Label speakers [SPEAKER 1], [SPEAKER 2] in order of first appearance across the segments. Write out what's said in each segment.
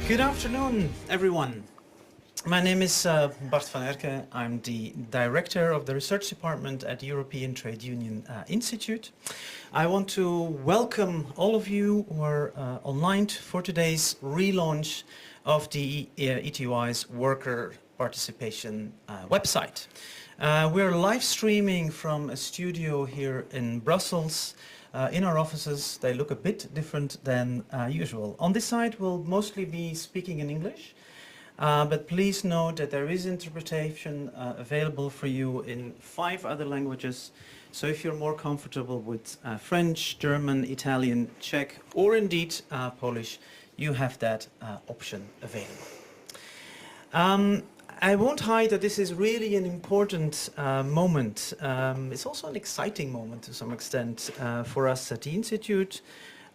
[SPEAKER 1] Good afternoon, everyone. My name is Bart van Erke. I'm the director of the research department at the European Trade Union Institute. I want to welcome all of you who are online for today's relaunch of the ETUI's worker participation website. We're live streaming from a studio here in Brussels. In our offices, they look a bit different than usual. On this side, we'll mostly be speaking in English, but please note that there is interpretation available for you in 5 other languages. So if you're more comfortable with French, German, Italian, Czech, or indeed Polish, you have that option available. I won't hide that this is really an important moment. It's also an exciting moment to some extent for us at the Institute.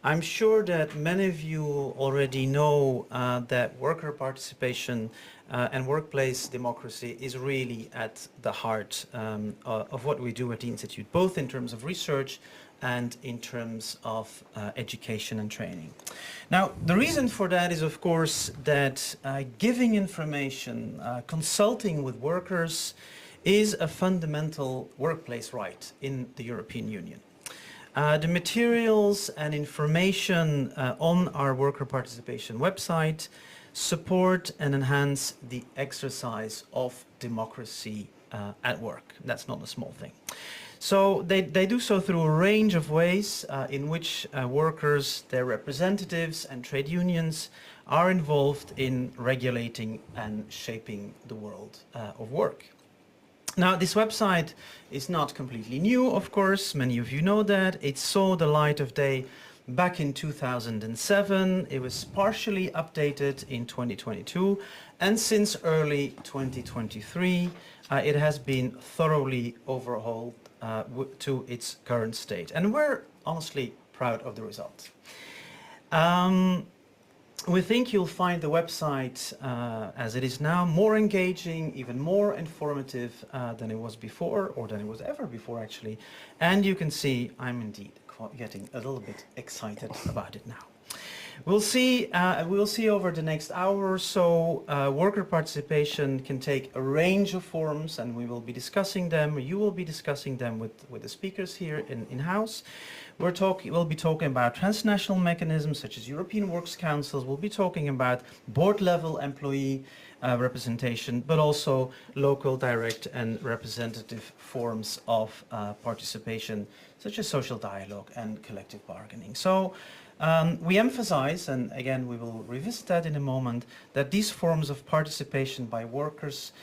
[SPEAKER 1] I'm sure that many of you already know that worker participation and workplace democracy is really at the heart of what we do at the Institute, both in terms of research and in terms of education and training. Now, the reason for that is, of course, that giving information, consulting with workers is a fundamental workplace right in the European Union. The materials and information on our worker participation website support and enhance the exercise of democracy at work. That's not a small thing. So they do so through a range of ways in which workers, their representatives and trade unions are involved in regulating and shaping the world of work. Now, this website is not completely new, of course. Many of you know that. It saw the light of day back in 2007. It was partially updated in 2022. And since early 2023, it has been thoroughly overhauled to its current state. And we're honestly proud of the results. We think you'll find the website as it is now more engaging, even more informative than it was before, or than it was ever before actually. And you can see I'm indeed getting a little bit excited about it now. We'll see over the next hour or so. Worker participation can take a range of forms, and we will be discussing them. You will be discussing them with the speakers here in-house. We'll be talking about transnational mechanisms such as European Works Councils. We'll be talking about board-level employee representation, but also local, direct, and representative forms of participation, such as social dialogue and collective bargaining. So we emphasize, and again we will revisit that in a moment, that these forms of participation by workers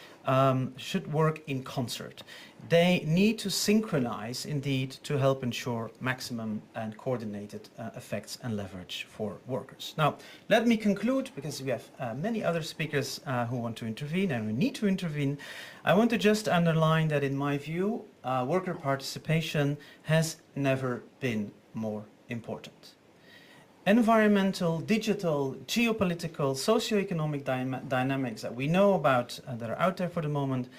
[SPEAKER 1] should work in concert. They need to synchronize, indeed, to help ensure maximum and coordinated effects and leverage for workers. Now, let me conclude, because we have many other speakers who want to intervene and who need to intervene. I want to just underline that, in my view, worker participation has never been more important. Environmental, digital, geopolitical, socio-economic dynamics that we know about that are out there for the moment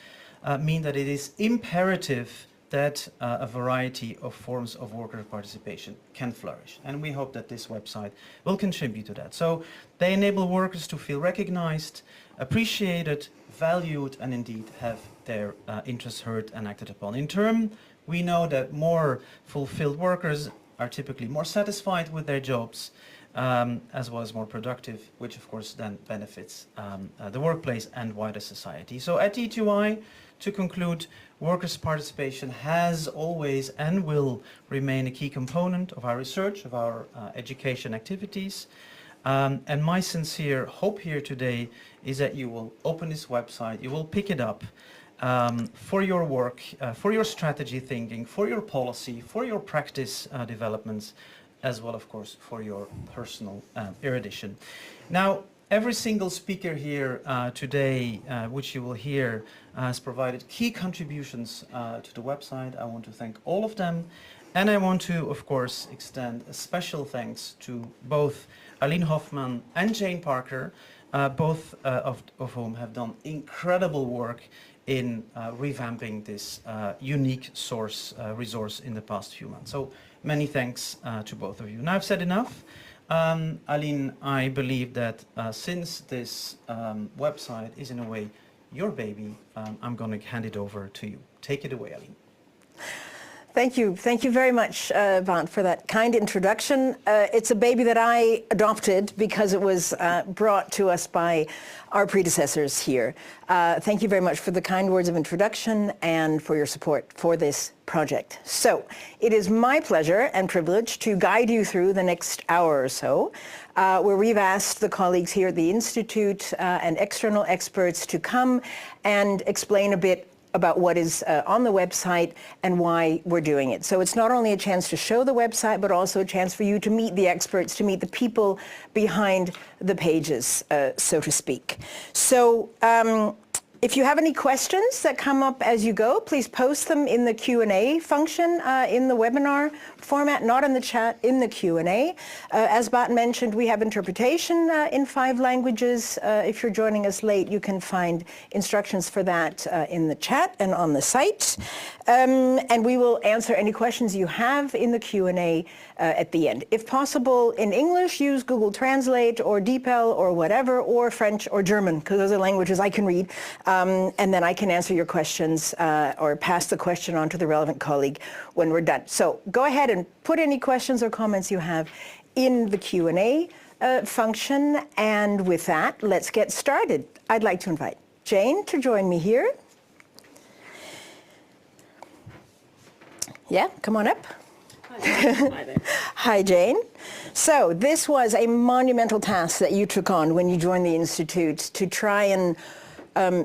[SPEAKER 1] mean that it is imperative that a variety of forms of worker participation can flourish. And we hope that this website will contribute to that. So they enable workers to feel recognized, appreciated, valued, and indeed have their interests heard and acted upon. In turn, we know that more fulfilled workers are typically more satisfied with their jobs, as well as more productive, which of course then benefits the workplace and wider society. So at ETUI, to conclude, workers' participation has always and will remain a key component of our research, of our education activities. And my sincere hope here today is that you will open this website, you will pick it up, for your work, for your strategy thinking, for your policy, for your practice developments, as well, of course, for your personal erudition. Now, every single speaker here today, which you will hear, has provided key contributions to the website. I want to thank all of them. And I want to, of course, extend a special thanks to both Aline Hoffman and Jane Parker, both of whom have done incredible work in revamping this unique resource in the past few months. So many thanks to both of you. Now I've said enough. Aline, I believe that since this website is in a way your baby, I'm going to hand it over to you. Take it away, Aline.
[SPEAKER 2] Thank you. Thank you very much, Bant, for that kind introduction. It's a baby that I adopted because it was brought to us by our predecessors here. Thank you very much for the kind words of introduction and for your support for this project. So it is my pleasure and privilege to guide you through the next hour or so, where we've asked the colleagues here at the Institute and external experts to come and explain a bit about what is on the website and why we're doing it. So it's not only a chance to show the website, but also a chance for you to meet the experts, to meet the people behind the pages, so to speak. So if you have any questions that come up as you go, please post them in the Q&A function in the webinar format, not in the chat, in the Q&A. As Bat mentioned, we have interpretation in 5 languages. If you're joining us late, you can find instructions for that in the chat and on the site. And we will answer any questions you have in the Q&A at the end. If possible, in English, use Google Translate or DeepL or whatever, or French or German, because those are languages I can read. And then I can answer your questions or pass the question on to the relevant colleague when we're done. So go ahead and put any questions or comments you have in the Q&A function. And with that, let's get started. I'd like to invite Jane to join me here. Yeah, come on up.
[SPEAKER 3] Hi there.
[SPEAKER 2] Hi, Jane. So this was a monumental task that you took on when you joined the Institute to try and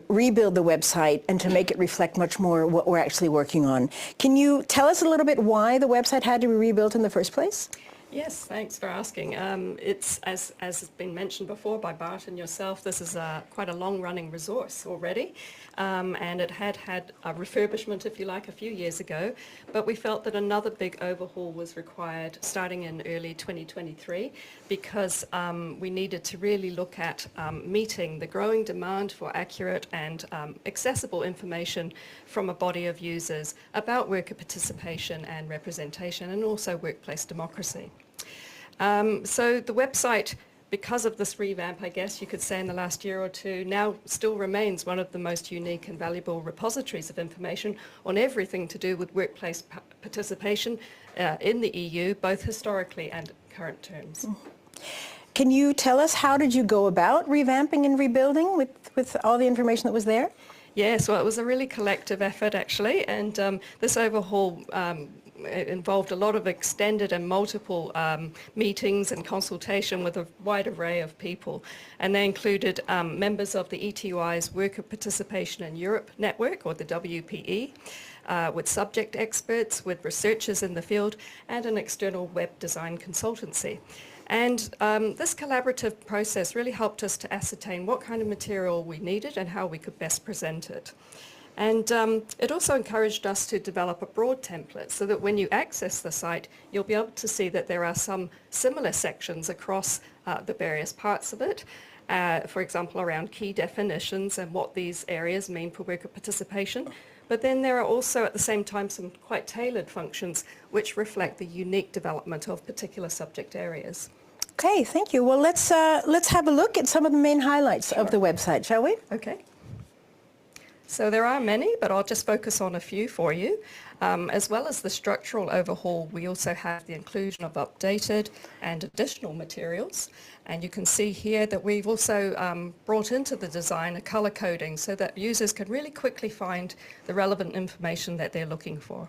[SPEAKER 2] rebuild the website and to make it reflect much more what we're actually working on. Can you tell us a little bit why the website had to be rebuilt in the first place?
[SPEAKER 3] Yes, thanks for asking. It's, as has been mentioned before by Bart and yourself, this is quite a long-running resource already, and it had a refurbishment, if you like, a few years ago, but we felt that another big overhaul was required starting in early 2023 because we needed to really look at meeting the growing demand for accurate and accessible information from a body of users about worker participation and representation and also workplace democracy. So the website, because of this revamp, I guess you could say in the last year or two, now still remains one of the most unique and valuable repositories of information on everything to do with workplace participation in the EU, both historically and current terms.
[SPEAKER 2] Can you tell us how did you go about revamping and rebuilding with all the information that was there?
[SPEAKER 3] Yes, well, it was a really collective effort actually, and this overhaul it involved a lot of extended and multiple meetings and consultation with a wide array of people. And they included members of the ETUI's Worker Participation in Europe Network, or the WPE, with subject experts, with researchers in the field, and an external web design consultancy. And this collaborative process really helped us to ascertain what kind of material we needed and how we could best present it. And it also encouraged us to develop a broad template so that when you access the site, you'll be able to see that there are some similar sections across the various parts of it. For example, around key definitions and what these areas mean for worker participation. But then there are also at the same time some quite tailored functions which reflect the unique development of particular subject areas.
[SPEAKER 2] Okay, thank you. Well, let's have a look at some of the main highlights of the website, shall we?
[SPEAKER 3] Okay. So there are many, but I'll just focus on a few for you. As well as the structural overhaul, we also have the inclusion of updated and additional materials. And you can see here that we've also brought into the design a color coding so that users can really quickly find the relevant information that they're looking for.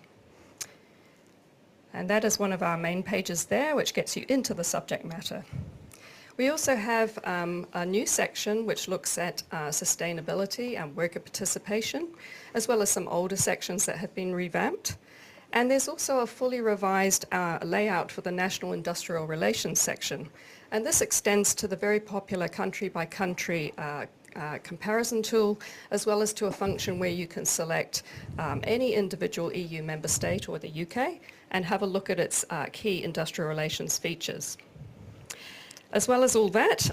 [SPEAKER 3] And that is one of our main pages there, which gets you into the subject matter. We also have a new section which looks at sustainability and worker participation, as well as some older sections that have been revamped. And there's also a fully revised layout for the National Industrial Relations section. And this extends to the very popular country-by-country comparison tool, as well as to a function where you can select any individual EU member state or the UK and have a look at its key industrial relations features. As well as all that,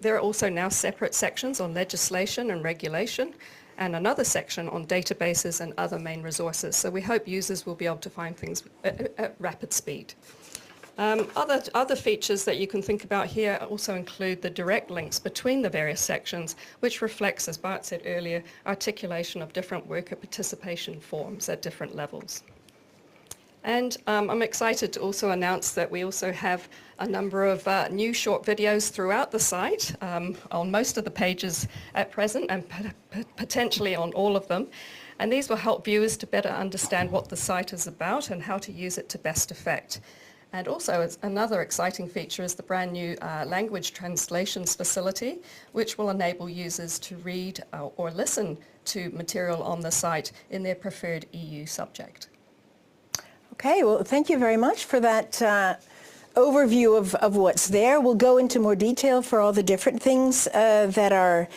[SPEAKER 3] there are also now separate sections on legislation and regulation and another section on databases and other main resources. So we hope users will be able to find things at rapid speed. Other features that you can think about here also include the direct links between the various sections, which reflects, as Bart said earlier, articulation of different worker participation forms at different levels. And I'm excited to also announce that we also have a number of new short videos throughout the site, on most of the pages at present and potentially on all of them. And these will help viewers to better understand what the site is about and how to use it to best effect. And also another exciting feature is the brand new language translations facility, which will enable users to read or listen to material on the site in their preferred EU subject.
[SPEAKER 2] Okay, well, thank you very much for that overview of what's there. We'll go into more detail for all the different things that are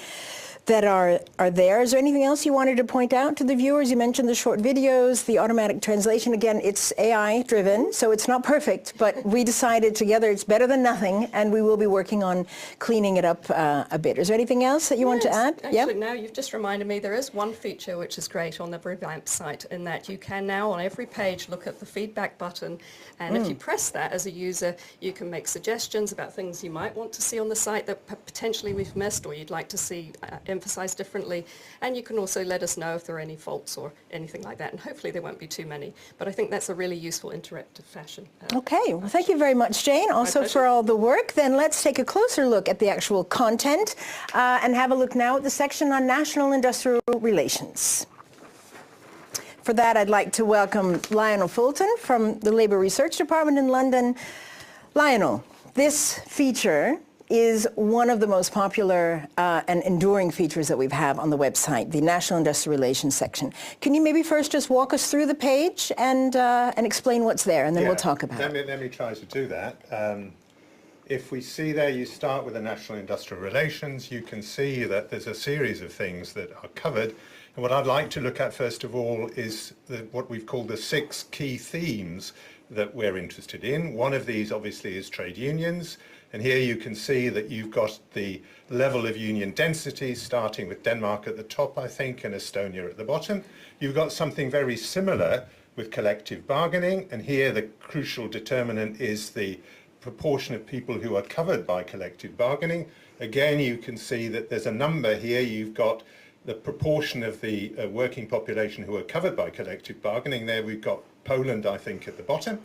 [SPEAKER 2] there. Is there anything else you wanted to point out to the viewers? You mentioned the short videos, the automatic translation. Again, it's AI driven, so it's not perfect, but we decided together it's better than nothing, and we will be working on cleaning it up a bit. Is there anything else that you want to add?
[SPEAKER 3] Actually, now you've just reminded me, there is one feature which is great on the revamped site, in that you can now on every page look at the feedback button, and if you press that as a user, you can make suggestions about things you might want to see on the site that potentially we've missed or you'd like to see emphasized differently, and you can also let us know if there are any faults or anything like that, and hopefully there won't be too many, but I think that's a really useful interactive fashion.
[SPEAKER 2] Okay, well, thank you very much, Jane, also for all the work. Then let's take a closer look at the actual content and have a look now at the section on national industrial relations. For that, I'd like to welcome Lionel Fulton from the Labour Research Department in London. Lionel, this feature is one of the most popular and enduring features that we've had on the website, the National Industrial Relations section. Can you maybe first just walk us through the page and explain what's there, and then we'll talk about it.
[SPEAKER 4] Let me try to do that. If we see there, you start with the National Industrial Relations, you can see that there's a series of things that are covered. And what I'd like to look at first of all is what we've called the 6 key themes that we're interested in. One of these obviously is trade unions. And here you can see that you've got the level of union density, starting with Denmark at the top, I think, and Estonia at the bottom. You've got something very similar with collective bargaining, and here the crucial determinant is the proportion of people who are covered by collective bargaining. Again, you can see that there's a number here. You've got the proportion of the working population who are covered by collective bargaining. There we've got Poland, I think, at the bottom.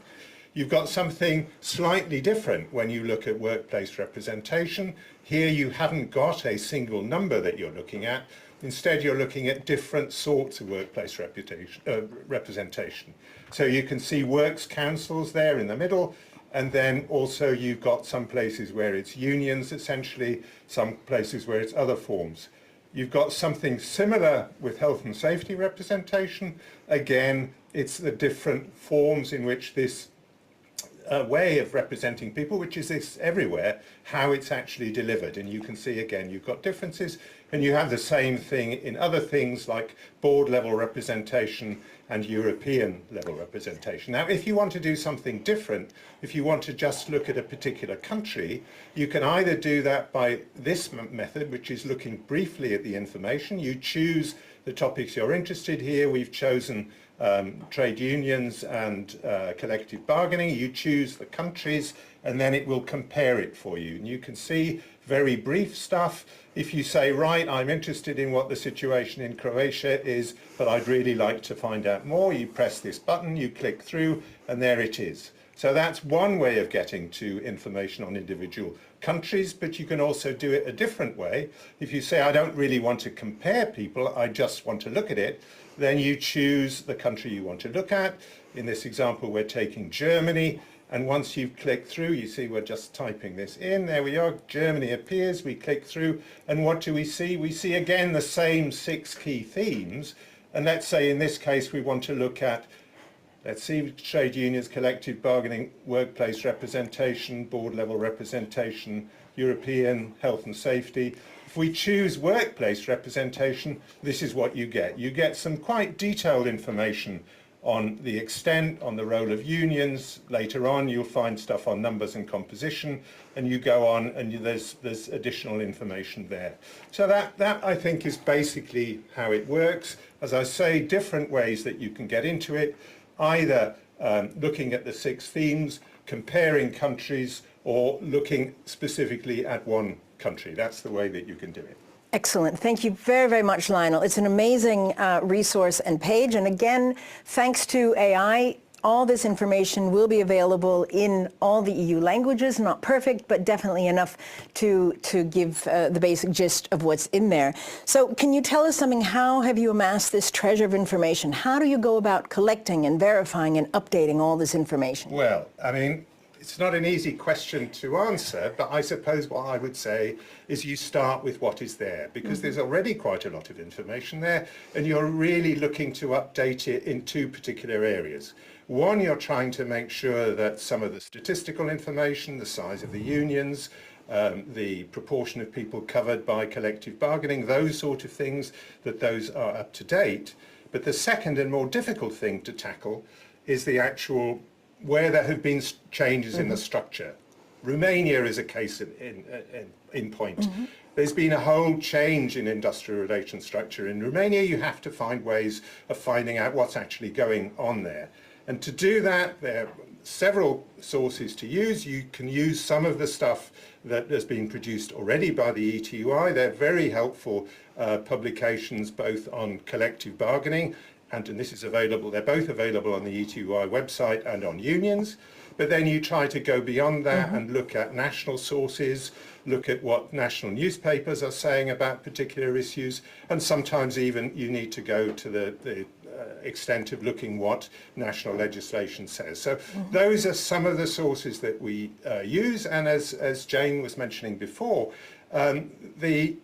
[SPEAKER 4] You've got something slightly different when you look at workplace representation. Here you haven't got a single number that you're looking at. Instead, you're looking at different sorts of workplace representation. So you can see works councils there in the middle, and then also you've got some places where it's unions, essentially, some places where it's other forms. You've got something similar with health and safety representation. Again, it's the different forms in which this way of representing people, which is this everywhere, how it's actually delivered. And you can see again, you've got differences, and you have the same thing in other things like board level representation and European level representation. Now, if you want to do something different, if you want to just look at a particular country, you can either do that by this method, which is looking briefly at the information. You choose the topics you're interested in. Here we've chosen trade unions and collective bargaining. You choose the countries, and then it will compare it for you. And you can see very brief stuff. If you say, right, I'm interested in what the situation in Croatia is, but I'd really like to find out more, you press this button, you click through, and there it is. So that's one way of getting to information on individual countries, but you can also do it a different way. If you say, I don't really want to compare people, I just want to look at it, then you choose the country you want to look at. In this example, we're taking Germany, and once you've clicked through, you see we're just typing this in. There we are, Germany appears, we click through, and what do we see? We see again the same 6 key themes, and let's say in this case we want to look at, let's see, trade unions, collective bargaining, workplace representation, board level representation, European health and safety. If we choose workplace representation, this is what you get. You get some quite detailed information on the extent, on the role of unions. Later on, you'll find stuff on numbers and composition, and you go on, and there's additional information there. So that I think is basically how it works. As I say, different ways that you can get into it, either looking at the 6 themes, comparing countries or looking specifically at one country. That's the way that you can do it.
[SPEAKER 2] Excellent. Thank you very, very much, Lionel. It's an amazing resource and page. And again, thanks to AI, all this information will be available in all the EU languages. Not perfect, but definitely enough to give the basic gist of what's in there. So can you tell us something? How have you amassed this treasure of information? How do you go about collecting and verifying and updating all this information?
[SPEAKER 4] Well, I mean, it's not an easy question to answer, but I suppose what I would say is you start with what is there, because there's already quite a lot of information there, and you're really looking to update it in two particular areas. One, you're trying to make sure that some of the statistical information, the size of the unions, the proportion of people covered by collective bargaining, those sort of things, that those are up to date. But the second and more difficult thing to tackle is the actual where there have been changes in the structure. Romania is a case in point. There's been a whole change in industrial relations structure in Romania. You have to find ways of finding out what's actually going on there. And to do that, there are several sources to use. You can use some of the stuff that has been produced already by the ETUI. They're very helpful publications both on collective bargaining, and this is available, they're both available on the ETUI website and on unions. But then you try to go beyond that and look at national sources, look at what national newspapers are saying about particular issues, and sometimes even you need to go to the extent of looking what national legislation says. So those are some of the sources that we use, and as Jane was mentioning before, the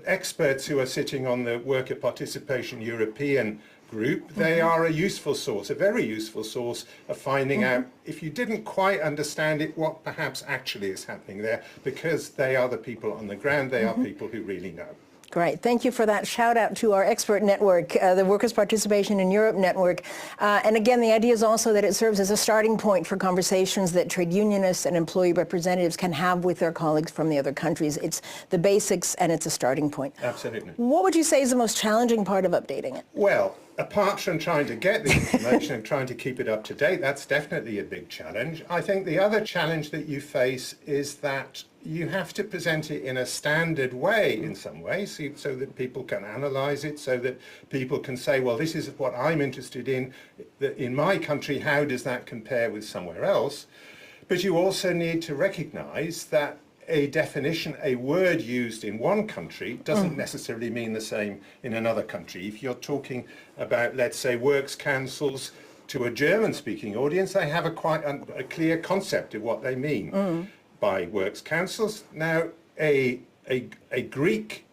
[SPEAKER 4] experts who are sitting on the Worker Participation European group, they are a useful source, a very useful source of finding out, if you didn't quite understand it, what perhaps actually is happening there, because they are the people on the ground, they are people who really know.
[SPEAKER 2] Great. Thank you for that. Shout out to our expert network, the Workers' Participation in Europe network. And again, the idea is also that it serves as a starting point for conversations that trade unionists and employee representatives can have with their colleagues from the other countries. It's the basics and it's a starting point.
[SPEAKER 4] Absolutely.
[SPEAKER 2] What would you say is the most challenging part of updating it?
[SPEAKER 4] Well, apart from trying to get the information and trying to keep it up to date, that's definitely a big challenge. I think the other challenge that you face is that you have to present it in a standard way in some way, so that people can analyze it, so that people can say, well, this is what I'm interested in my country, how does that compare with somewhere else? But you also need to recognize that a definition, a word used in one country doesn't necessarily mean the same in another country. If you're talking about, let's say, works councils to a German-speaking audience, they have a clear concept of what they mean by works councils. Now, a Greek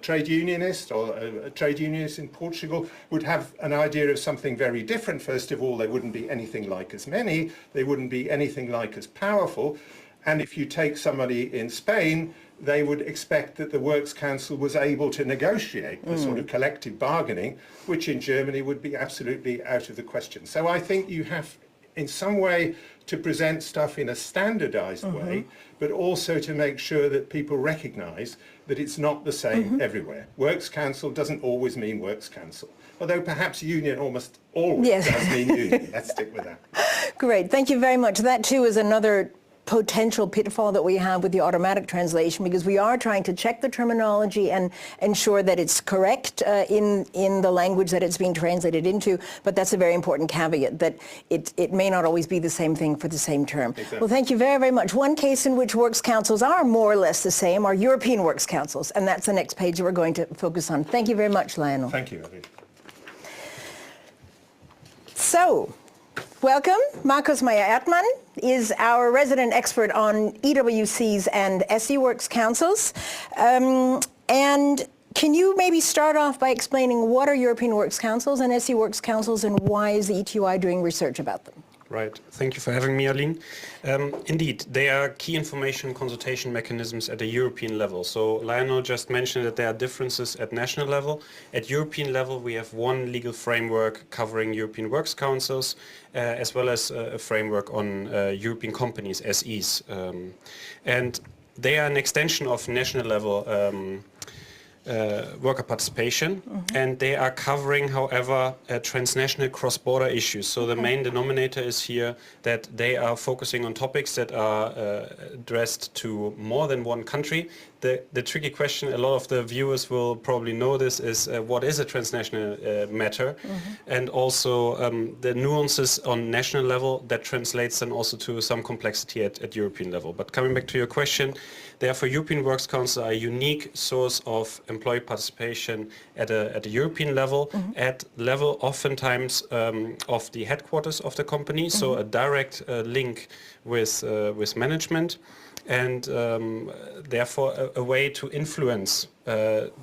[SPEAKER 4] trade unionist or a trade unionist in Portugal would have an idea of something very different. First of all, they wouldn't be anything like as many, they wouldn't be anything like as powerful. And if you take somebody in Spain, they would expect that the Works Council was able to negotiate the sort of collective bargaining, which in Germany would be absolutely out of the question. So I think you have, in some way, to present stuff in a standardized way, but also to make sure that people recognize that it's not the same everywhere. Works Council doesn't always mean Works Council, although perhaps union almost always does mean union. Let's stick with that.
[SPEAKER 2] Great. Thank you very much. That, too, is another potential pitfall that we have with the automatic translation, because we are trying to check the terminology and ensure that it's correct in the language that it's being translated into, but that's a very important caveat, that it may not always be the same thing for the same term.
[SPEAKER 4] Exactly.
[SPEAKER 2] Well, thank you very, very much. One case in which works councils are more or less the same are European works councils, and that's the next page that we're going to focus on. Thank you very much, Lionel.
[SPEAKER 4] Thank you, Abby.
[SPEAKER 2] So, welcome. Markus Meyer-Erdmann is our resident expert on EWCs and SE Works councils. And can you maybe start off by explaining what are European Works Councils and SE Works Councils, and why is the ETUI doing research about them?
[SPEAKER 5] Right. Thank you for having me, Aline. Indeed, they are key information consultation mechanisms at the European level. So Lionel just mentioned that there are differences at national level. At European level, we have one legal framework covering European Works Councils, as well as a framework on European companies, SEs. And they are an extension of national level worker participation, and they are covering, however, transnational cross-border issues. So the main denominator is here that they are focusing on topics that are addressed to more than one country. The tricky question, a lot of the viewers will probably know this, is what is a transnational matter, and also the nuances on national level that translates then also to some complexity at European level. But coming back to your question, therefore European Works Council are a unique source of employee participation at a European level, at level oftentimes of the headquarters of the company, so a direct link with management, and therefore a way to influence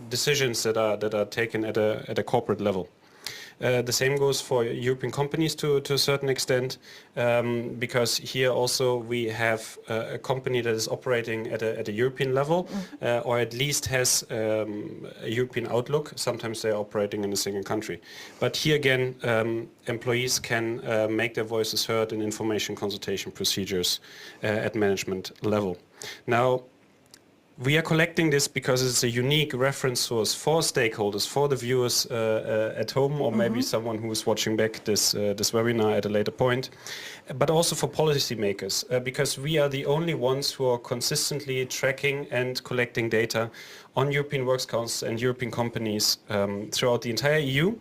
[SPEAKER 5] decisions that are taken at a corporate level. The same goes for European companies to a certain extent, because here also we have a company that is operating at a European level, or at least has a European outlook. Sometimes they are operating in a single country. But here again, employees can make their voices heard in information consultation procedures at management level. Now, we are collecting this because it's a unique reference source for stakeholders, for the viewers at home, or maybe someone who is watching back this webinar at a later point, but also for policymakers, because we are the only ones who are consistently tracking and collecting data on European Works Council and European companies throughout the entire EU.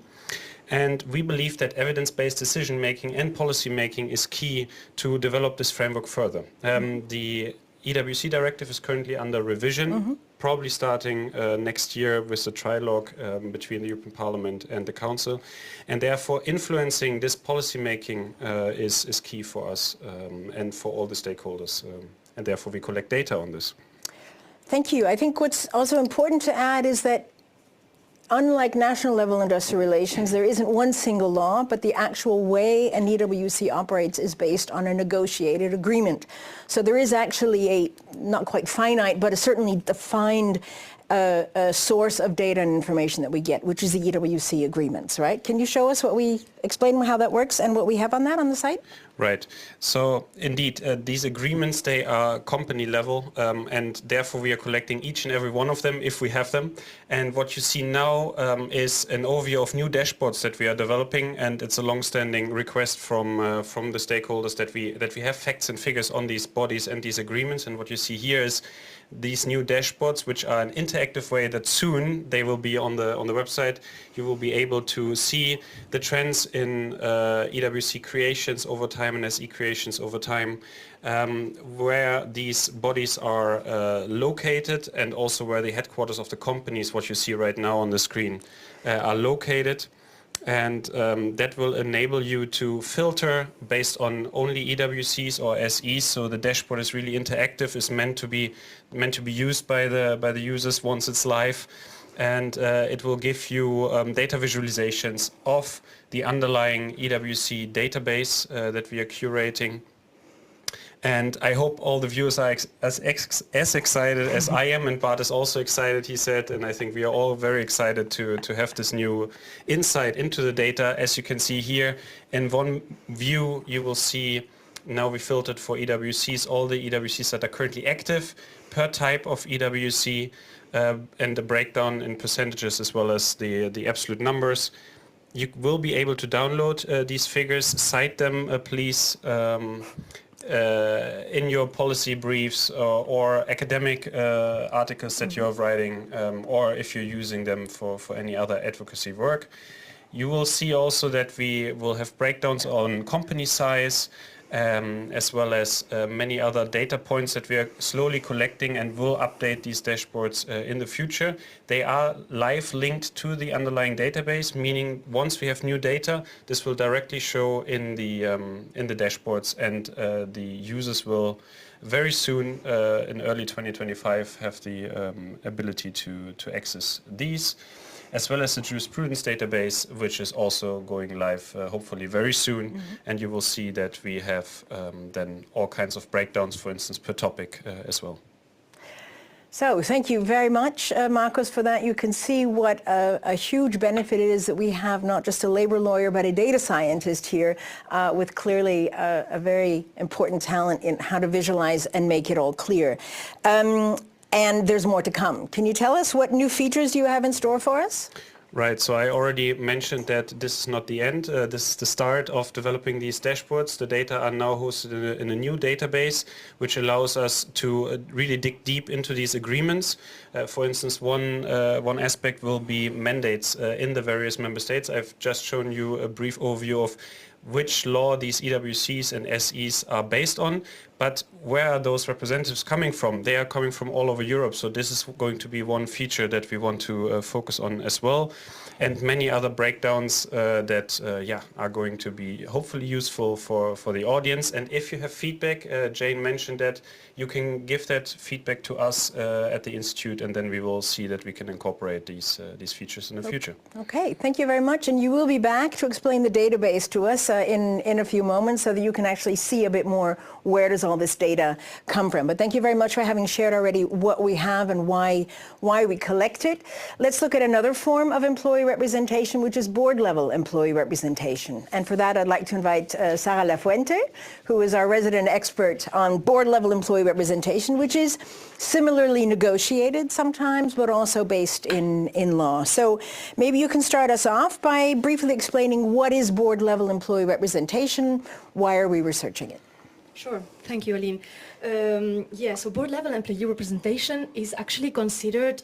[SPEAKER 5] And we believe that evidence-based decision-making and policy-making is key to develop this framework further. The EWC directive is currently under revision, probably starting next year with the trilogue between the European Parliament and the Council, and therefore influencing this policy making is key for us and for all the stakeholders, and therefore we collect data on this.
[SPEAKER 2] Thank you. I think what's also important to add is that unlike national level industrial relations, there isn't one single law, but the actual way an EWC operates is based on a negotiated agreement. So there is actually a, not quite finite, but a certainly defined source of data and information that we get, which is the EWC agreements, right? Can you show us explain how that works and what we have on that on the site?
[SPEAKER 5] Right. So indeed, these agreements, they are company level, and therefore we are collecting each and every one of them if we have them. And what you see now is an overview of new dashboards that we are developing, and it's a long-standing request from the stakeholders that we have facts and figures on these bodies and these agreements. And what you see here is these new dashboards, which are an interactive way that soon they will be on the website. You will be able to see the trends in EWC creations over time and SE creations over time, where these bodies are located, and also where the headquarters of the companies, what you see right now on the screen, are located. And that will enable you to filter based on only EWCs or SEs. So the dashboard is really interactive, is meant to be used by the users once it's live, and it will give you data visualizations of the underlying EWC database that we are curating. And I hope all the viewers are as excited as I am, and Bart is also excited, he said, and I think we are all very excited to have this new insight into the data. As you can see here, in one view you will see, now we filtered for EWCs, all the EWCs that are currently active per type of EWC, and the breakdown in percentages as well as the absolute numbers. You will be able to download these figures, cite them please, in your policy briefs or academic articles that you're writing, or if you're using them for any other advocacy work. You will see also that we will have breakdowns on company size, as well as many other data points that we are slowly collecting, and will update these dashboards in the future. They are live linked to the underlying database, meaning once we have new data, this will directly show in the dashboards, and the users will very soon, in early 2025, have the ability to access these, as well as the jurisprudence database, which is also going live hopefully very soon. And you will see that we have then all kinds of breakdowns, for instance, per topic as well.
[SPEAKER 2] So thank you very much, Marcos, for that. You can see what a huge benefit it is that we have not just a labor lawyer, but a data scientist here with clearly a very important talent in how to visualize and make it all clear. and there's more to come. Can you tell us what new features you have in store for us?
[SPEAKER 5] Right, so I already mentioned that this is not the end. This is the start of developing these dashboards. The data are now hosted in a new database, which allows us to really dig deep into these agreements. For instance, one aspect will be mandates in the various member states. I've just shown you a brief overview of which law these EWCs and SEs are based on, but where are those representatives coming from? They are coming from all over Europe, so this is going to be one feature that we want to focus on as well, and many other breakdowns that are going to be hopefully useful for the audience. And if you have feedback, Jane mentioned that, you can give that feedback to us at the Institute, and then we will see that we can incorporate these features in the future.
[SPEAKER 2] Okay, thank you very much, and you will be back to explain the database to us in a few moments so that you can actually see a bit more where does all this data come from. But thank you very much for having shared already what we have and why we collect it. Let's look at another form of employee representation, which is board-level employee representation. And for that, I'd like to invite Sara Lafuente, who is our resident expert on board-level employee representation, which is similarly negotiated sometimes, but also based in law. So maybe you can start us off by briefly explaining what is board-level employee representation, why are we researching it?
[SPEAKER 6] Sure. Thank you, Aline. So board-level employee representation is actually considered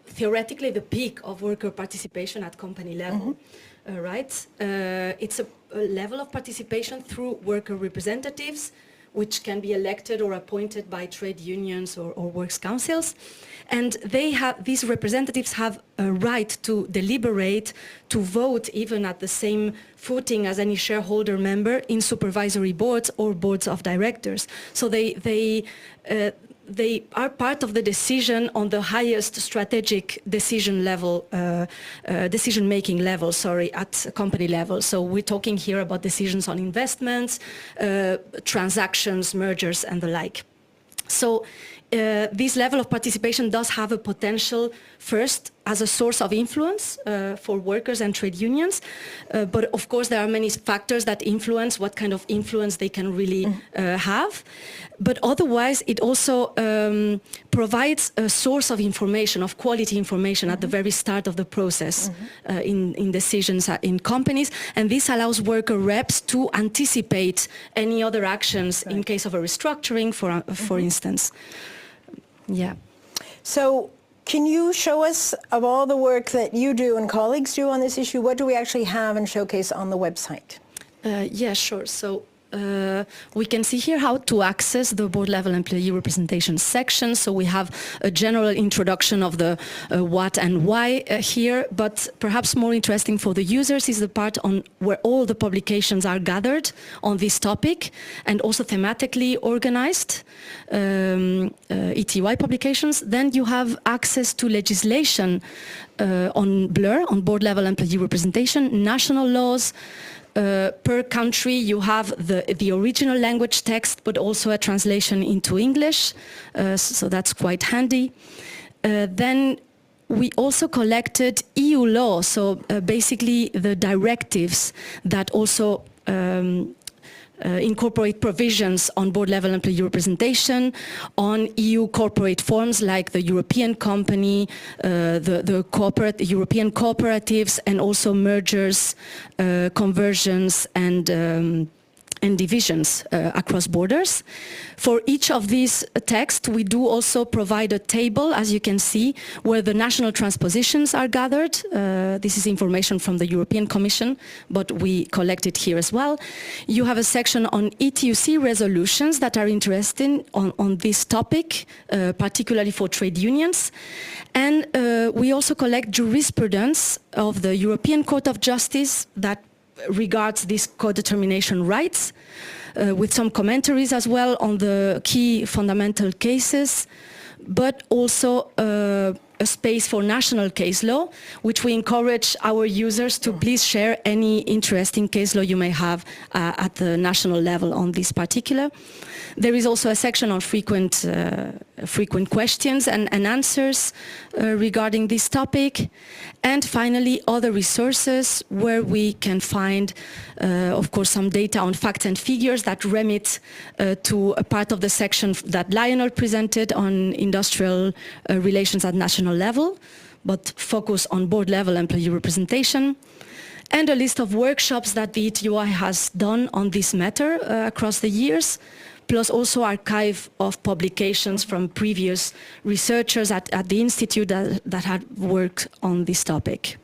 [SPEAKER 6] theoretically the peak of worker participation at company level. Right? It's a level of participation through worker representatives, which can be elected or appointed by trade unions or works councils. And these representatives have a right to deliberate, to vote even at the same footing as any shareholder member in supervisory boards or boards of directors. So they are part of the decision on the highest strategic decision level, decision-making level, at company level. So we're talking here about decisions on investments, transactions, mergers, and the like. So this level of participation does have a potential, first, as a source of influence for workers and trade unions. But of course, there are many factors that influence what kind of influence they can really have. But otherwise, it also provides a source of information, of quality information at the very start of the process in decisions in companies. And this allows worker reps to anticipate any other actions in case of a restructuring, for instance. Yeah.
[SPEAKER 2] So can you show us, of all the work that you do and colleagues do on this issue, what do we actually have and showcase on the website?
[SPEAKER 6] Yeah, sure. So we can see here how to access the board-level employee representation section. So we have a general introduction of the what and why here, but perhaps more interesting for the users is the part on where all the publications are gathered on this topic and also thematically organized, ETY publications. Then you have access to legislation on BLER, on board-level employee representation, national laws. Per country, you have the original language text, but also a translation into English, so that's quite handy. Then we also collected EU law, so basically the directives that also incorporate provisions on board-level employee representation, on EU corporate forms like the European company, the European cooperatives, and also mergers, conversions, and divisions across borders. For each of these texts, we do also provide a table, as you can see, where the national transpositions are gathered. This is information from the European Commission, but we collect it here as well. You have a section on ETUC resolutions that are interesting on this topic, particularly for trade unions. And we also collect jurisprudence of the European Court of Justice that regards these co-determination rights, with some commentaries as well on the key fundamental cases, but also a a space for national case law, which we encourage our users to please share any interesting case law you may have at the national level on this particular. There is also a section on frequent questions and answers regarding this topic. And finally, other resources where we can find, of course, some data on facts and figures that remit to a part of the section that Lionel presented on industrial relations at national level, but focus on board level employee representation. And a list of workshops that the ETUI has done on this matter across the years, plus also archive of publications from previous researchers at the Institute that had worked on this topic.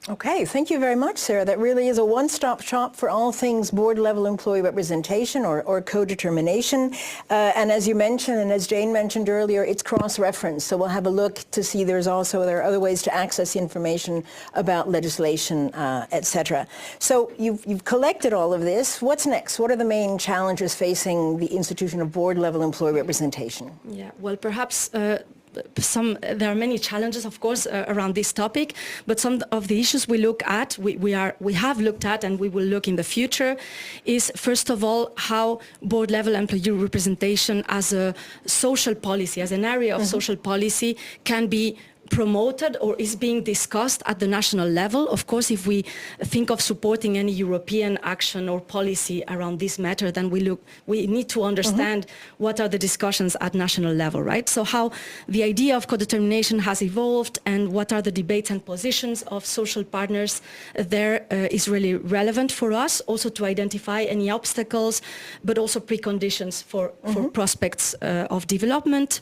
[SPEAKER 2] Okay, thank you very much, Sarah. That really is a one-stop shop for all things board-level employee representation or co-determination. And as you mentioned, and as Jane mentioned earlier, it's cross-referenced. So we'll have a look to see there are other ways to access information about legislation, etc. So you've collected all of this. What's next? What are the main challenges facing the institution of board-level employee representation?
[SPEAKER 6] Yeah, well, perhaps there are many challenges, of course, around this topic, but some of the issues we look at, we have looked at, and we will look in the future, is first of all how board-level employee representation as a social policy, as an area of social policy, can be promoted or is being discussed at the national level. Of course, if we think of supporting any European action or policy around this matter, then we need to understand what are the discussions at national level, right? So how the idea of co-determination has evolved and what are the debates and positions of social partners there is really relevant for us, also to identify any obstacles, but also preconditions for prospects of development.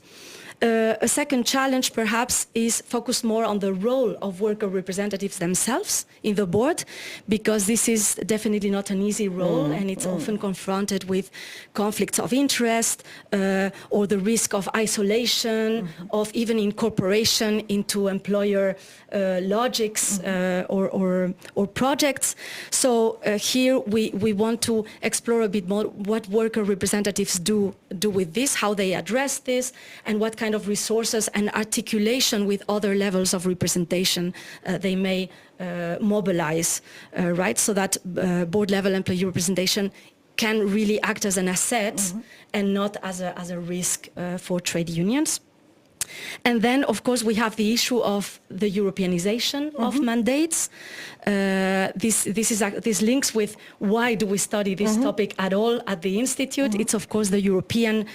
[SPEAKER 6] A second challenge, perhaps, is focused more on the role of worker representatives themselves in the board, because this is definitely not an easy role, and it's often confronted with conflicts of interest or the risk of isolation, of even incorporation into employer logics or projects. So here we want to explore a bit more what worker representatives do with this, how they address this, and what kind of resources and articulation with other levels of representation they may mobilize, right? So that board-level employee representation can really act as an asset and not as a risk for trade unions. And then, of course, we have the issue of the Europeanization of mandates. This links with why do we study this topic at all at the Institute. It's, of course, the European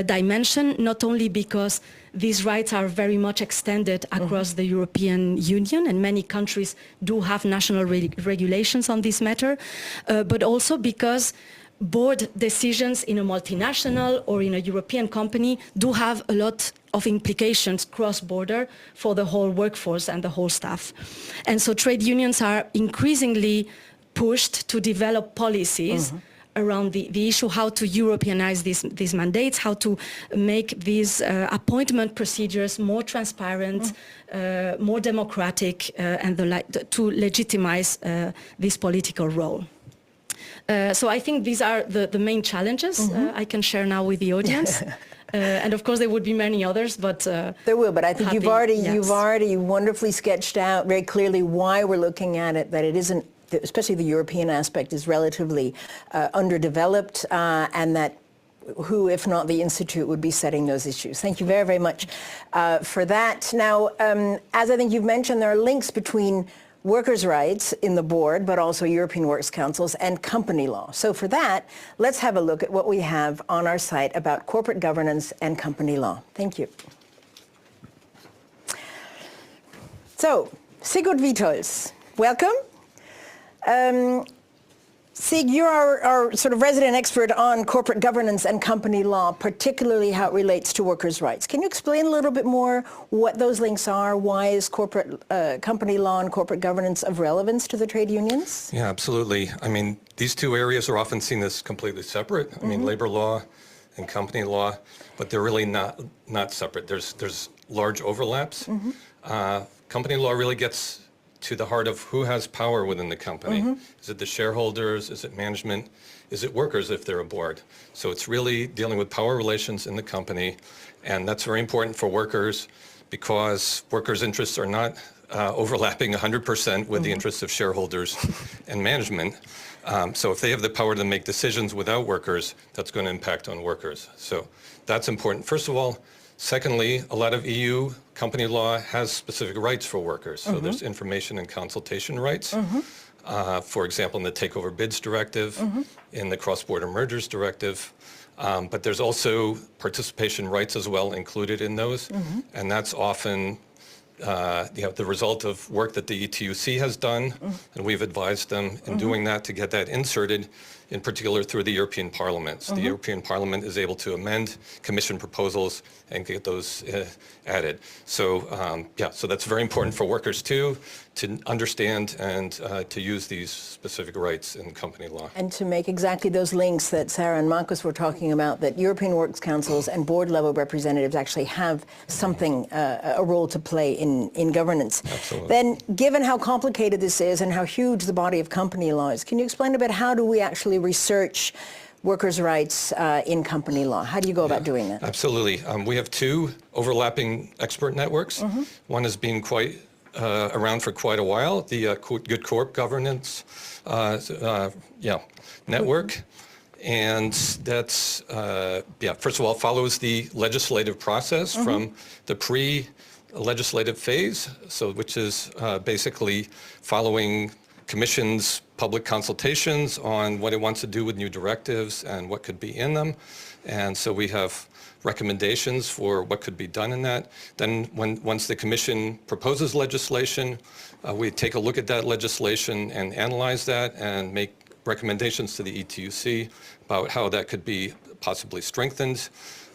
[SPEAKER 6] dimension, not only because these rights are very much extended across the European Union, and many countries do have national regulations on this matter, but also because board decisions in a multinational or in a European company do have a lot of implications cross-border for the whole workforce and the whole staff. And so trade unions are increasingly pushed to develop policies around the issue how to Europeanize these mandates, how to make these appointment procedures more transparent, more democratic, and to legitimize this political role. So I think these are the main challenges I can share now with the audience. And of course there would be many others, but
[SPEAKER 2] there will. But I think you've already wonderfully sketched out very clearly why we're looking at it. That it isn't, especially the European aspect, is relatively underdeveloped, and that who, if not the Institute, would be setting those issues. Thank you very, very much for that. Now, as I think you've mentioned, there are links between workers' rights in the board, but also European Works Councils and company law. So for that, let's have a look at what we have on our site about corporate governance and company law. Thank you. So, Sigurd Vitholz, welcome. Sig, you're our sort of resident expert on corporate governance and company law, particularly how it relates to workers' rights. Can you explain a little bit more what those links are? Why is corporate company law and corporate governance of relevance to the trade unions?
[SPEAKER 7] Yeah, absolutely. I mean, these two areas are often seen as completely separate. I mean, labor law and company law, but they're really not separate. There's large overlaps. Company law really gets to the heart of who has power within the company. Is it the shareholders? Is it management? Is it workers if they're a board? So it's really dealing with power relations in the company, and that's very important for workers because workers' interests are not overlapping 100% with the interests of shareholders and management. So if they have the power to make decisions without workers, that's going to impact on workers. So that's important, first of all. Secondly, a lot of EU company law has specific rights for workers. So there's information and consultation rights. For example, in the Takeover Bids Directive, in the Cross-Border Mergers Directive. But there's also participation rights as well included in those. And that's often the result of work that the ETUC has done, and we've advised them in doing that to get that inserted, in particular through the European Parliament. So the European Parliament is able to amend Commission proposals and get those added. So so that's very important for workers too, to understand and to use these specific rights in company law.
[SPEAKER 2] And to make exactly those links that Sarah and Marcus were talking about, that European Works Councils and board level representatives actually have something, a role to play in governance.
[SPEAKER 7] Absolutely.
[SPEAKER 2] Then, given how complicated this is and how huge the body of company law is, can you explain a bit how do we actually research workers' rights in company law? How do you go about doing that?
[SPEAKER 7] Absolutely. We have two overlapping expert networks. One has been quite around for quite a while, the Good Corp Governance network. And that's, first of all, follows the legislative process from the pre-legislative phase, so which is basically following Commission's public consultations on what it wants to do with new directives and what could be in them. And so we have recommendations for what could be done in that. Then once the Commission proposes legislation, we take a look at that legislation and analyze that and make recommendations to the ETUC about how that could be possibly strengthened.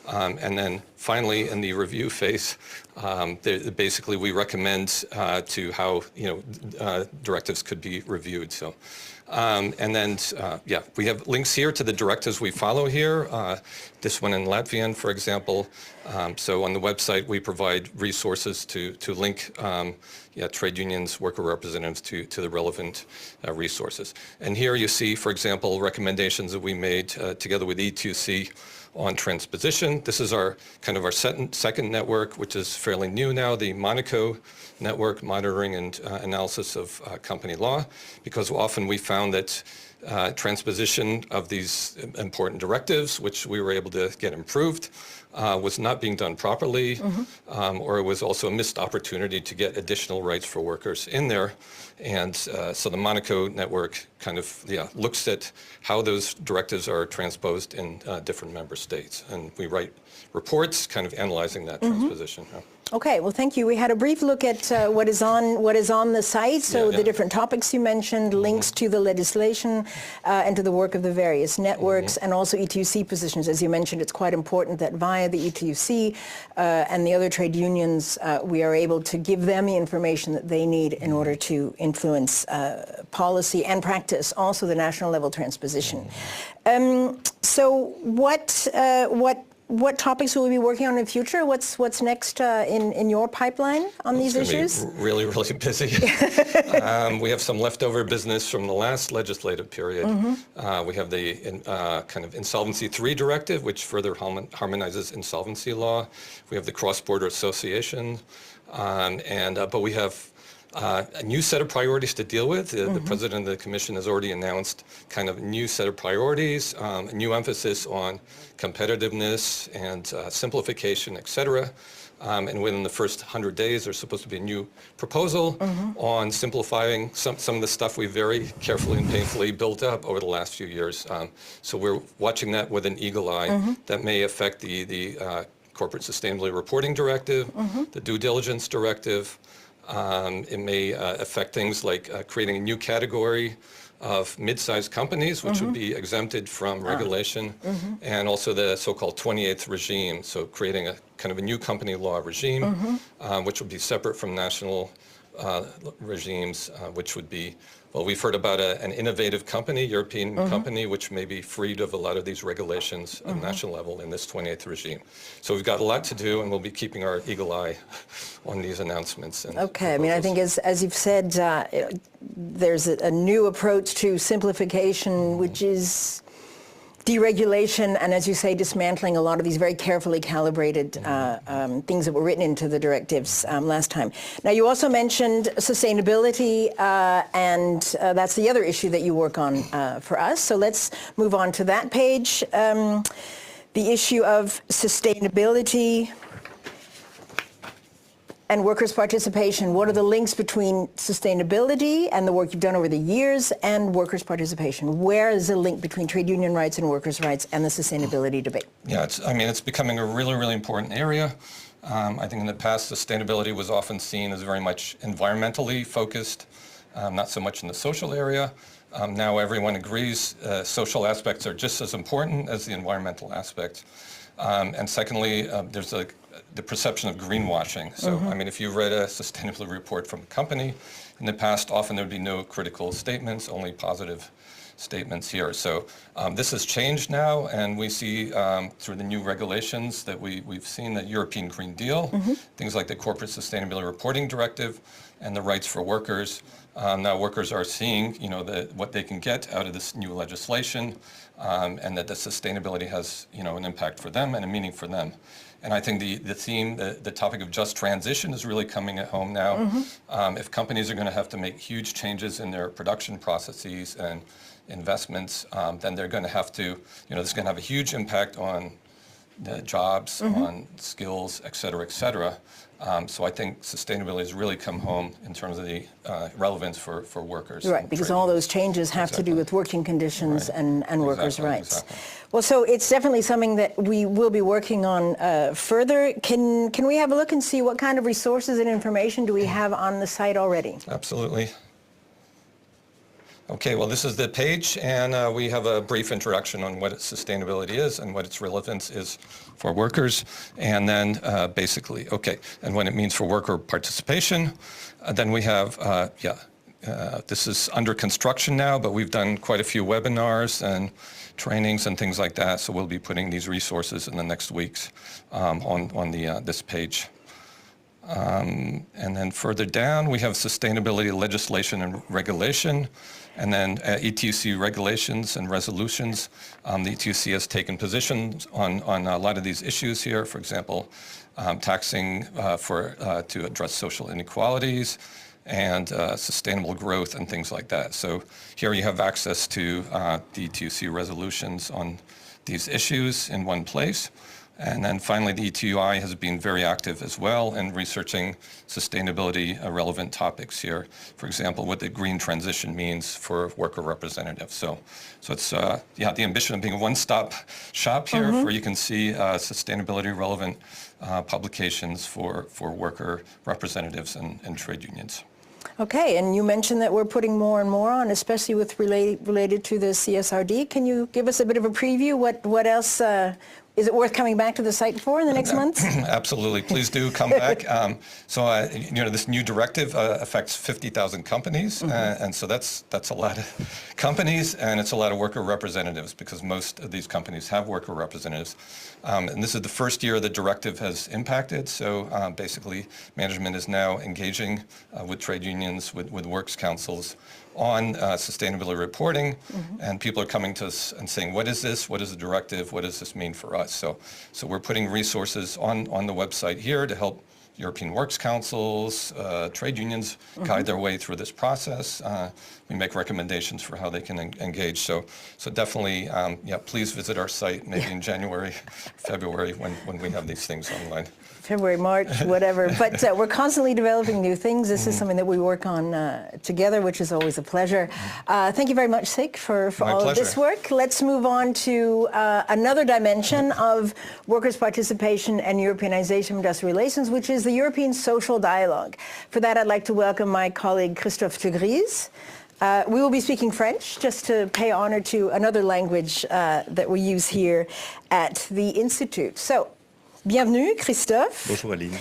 [SPEAKER 7] And then finally, in the review phase, basically we recommend to how directives could be reviewed. So, and then we have links here to the directives we follow here. This one in Latvian, for example. So on the website we provide resources to link trade unions, worker representatives to the relevant resources. And here you see, for example, recommendations that we made together with E2C on transposition. This is our second network, which is fairly new now, the Monaco network, monitoring and analysis of company law, because often we found that transposition of these important directives, which we were able to get improved, was not being done properly, or it was also a missed opportunity to get additional rights for workers in there. And so the Monaco network looks at how those directives are transposed in different member states. And we write reports analyzing that transposition.
[SPEAKER 2] Okay, well, thank you. We had a brief look at what is on the site, so the different topics you mentioned, links to the legislation and to the work of the various networks, and also ETUC positions. As you mentioned, it's quite important that via the ETUC and the other trade unions, we are able to give them the information that they need in order to influence policy and practice, also the national level transposition. So what topics will we be working on in the future? What's next in your pipeline on these issues?
[SPEAKER 7] Really, really busy. We have some leftover business from the last legislative period. We have the Insolvency III directive, which further harmonizes insolvency law. We have the cross-border association, but we have a new set of priorities to deal with. The President of the Commission has already announced a new set of priorities, a new emphasis on competitiveness and simplification, et cetera. And within the first 100 days, there's supposed to be a new proposal on simplifying some of the stuff we very carefully and painfully built up over the last few years. So we're watching that with an eagle eye. That may affect the Corporate Sustainability Reporting Directive, the Due Diligence Directive. It may affect things like creating a new category of mid-sized companies, which would be exempted from regulation, and also the so-called 28th regime, so creating a new company law regime, which would be separate from national regimes, which would be, well, we've heard about an innovative company, European company, which may be freed of a lot of these regulations at national level in this 28th regime. So we've got a lot to do, and we'll be keeping our eagle eye on these announcements. And
[SPEAKER 2] okay, I mean, I think as you've said, there's a new approach to simplification, which is deregulation and, as you say, dismantling a lot of these very carefully calibrated things that were written into the directives last time. Now, you also mentioned sustainability, and that's the other issue that you work on for us. So let's move on to that page. The issue of sustainability and workers' participation. What are the links between sustainability and the work you've done over the years and workers' participation? Where is the link between trade union rights and workers' rights and the sustainability debate?
[SPEAKER 7] Yeah, it's becoming a really, really important area. I think in the past, sustainability was often seen as very much environmentally focused, not so much in the social area. Now everyone agrees social aspects are just as important as the environmental aspects. And secondly, there's the perception of greenwashing. So, if you read a sustainability report from a company, in the past, often there would be no critical statements, only positive statements here. So this has changed now, and we see through the new regulations that we've seen the European Green Deal, things like the Corporate Sustainability Reporting Directive and the rights for workers. Now workers are seeing, what they can get out of this new legislation, and that the sustainability has, an impact for them and a meaning for them. And I think the theme, the topic of just transition is really coming at home now. If companies are going to have to make huge changes in their production processes and investments, then they're going to have to, this is going to have a huge impact on the jobs, on skills, et cetera, et cetera. So I think sustainability has really come home in terms of the relevance for workers.
[SPEAKER 2] Right, because all those changes have to do with working conditions and workers' rights. Well, so it's definitely something that we will be working on further. Can we have a look and see what kind of resources and information do we have on the site already?
[SPEAKER 7] Absolutely. Okay, well, this is the page, and we have a brief introduction on what sustainability is and what its relevance is for workers, and then basically, and what it means for worker participation. Then we have, this is under construction now, but we've done quite a few webinars and trainings and things like that, so we'll be putting these resources in the next weeks on this page. And then further down, we have sustainability legislation and regulation, and then ETUC regulations and resolutions. The ETUC has taken positions on a lot of these issues here. For example, taxing to address social inequalities and sustainable growth and things like that. So here you have access to the ETUC resolutions on these issues in one place. And then finally, the ETUI has been very active as well in researching sustainability relevant topics here. For example, what the green transition means for worker representatives. So it's the ambition of being a one-stop shop here, where you can see sustainability relevant publications for worker representatives and trade unions.
[SPEAKER 2] Okay, and you mentioned that we're putting more and more on, especially with related to the CSRD. Can you give us a bit of a preview? What else? Is it worth coming back to the site for in the next months?
[SPEAKER 7] Absolutely. Please do come back. This new directive affects 50,000 companies, and so that's a lot of companies, and it's a lot of worker representatives, because most of these companies have worker representatives. And this is the first year the directive has impacted, so basically management is now engaging with trade unions, with works councils on sustainability reporting, and people are coming to us and saying, what is this? What is the directive? What does this mean for us? So we're putting resources on the website here to help European works councils, trade unions guide their way through this process. We make recommendations for how they can engage. So definitely, please visit our site maybe in January, February, when we have these things online.
[SPEAKER 2] February, March, whatever. But we're constantly developing new things. This is something that we work on together, which is always a pleasure. Thank you very much, Sik, for all of this work. Let's move on to another dimension of workers' participation and Europeanization of industrial relations, which is the European social dialogue. For that, I'd like to welcome my colleague Christophe Tegris. We will be speaking French, just to pay honor to another language that we use here at the Institute. So, bienvenue, Christophe.
[SPEAKER 8] Bonjour, Aline.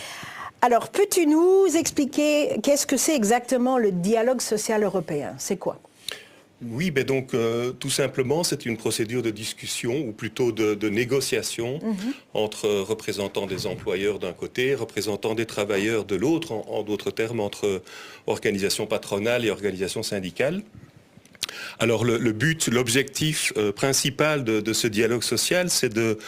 [SPEAKER 2] Alors, peux-tu nous expliquer qu'est-ce que c'est exactement le dialogue social européen? C'est quoi?
[SPEAKER 8] Oui, tout simplement, c'est une procédure de discussion, ou plutôt de négociation entre représentants des employeurs d'un côté, représentants des travailleurs de l'autre, en d'autres termes, entre organisations patronales et organisations syndicales. Alors le but, l'objectif principal de ce dialogue social, c'est de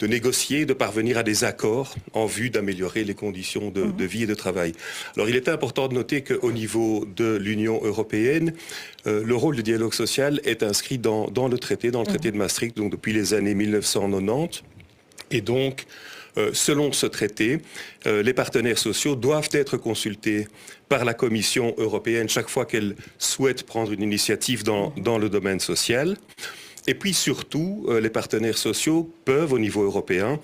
[SPEAKER 8] négocier, de parvenir à des accords en vue d'améliorer les conditions de vie et de travail. Alors il est important de noter qu'au niveau de l'Union européenne, le rôle du dialogue social est inscrit dans le traité de Maastricht, donc depuis les années 1990. Et donc, selon ce traité, les partenaires sociaux doivent être consultés par la Commission européenne chaque fois qu'elle souhaite prendre une initiative dans le domaine social. Et puis surtout, les partenaires sociaux peuvent, au niveau européen,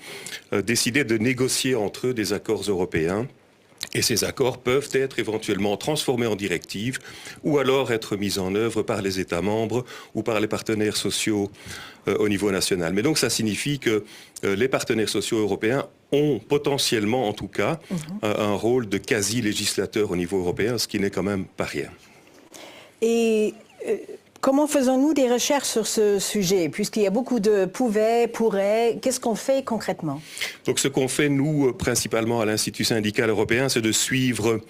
[SPEAKER 8] décider de négocier entre eux des accords européens. Et ces accords peuvent être éventuellement transformés en directives ou alors être mis en œuvre par les États membres ou par les partenaires sociaux au niveau national. Mais donc ça signifie que les partenaires sociaux européens ont potentiellement, en tout cas, un rôle de quasi-législateur au niveau européen, ce qui n'est quand même pas rien.
[SPEAKER 2] Et comment faisons-nous des recherches sur ce sujet? Puisqu'il y a beaucoup de pouvait, pourrait, qu'est-ce qu'on fait concrètement?
[SPEAKER 8] Donc ce qu'on fait, nous, principalement à l'Institut syndical européen, c'est de suivre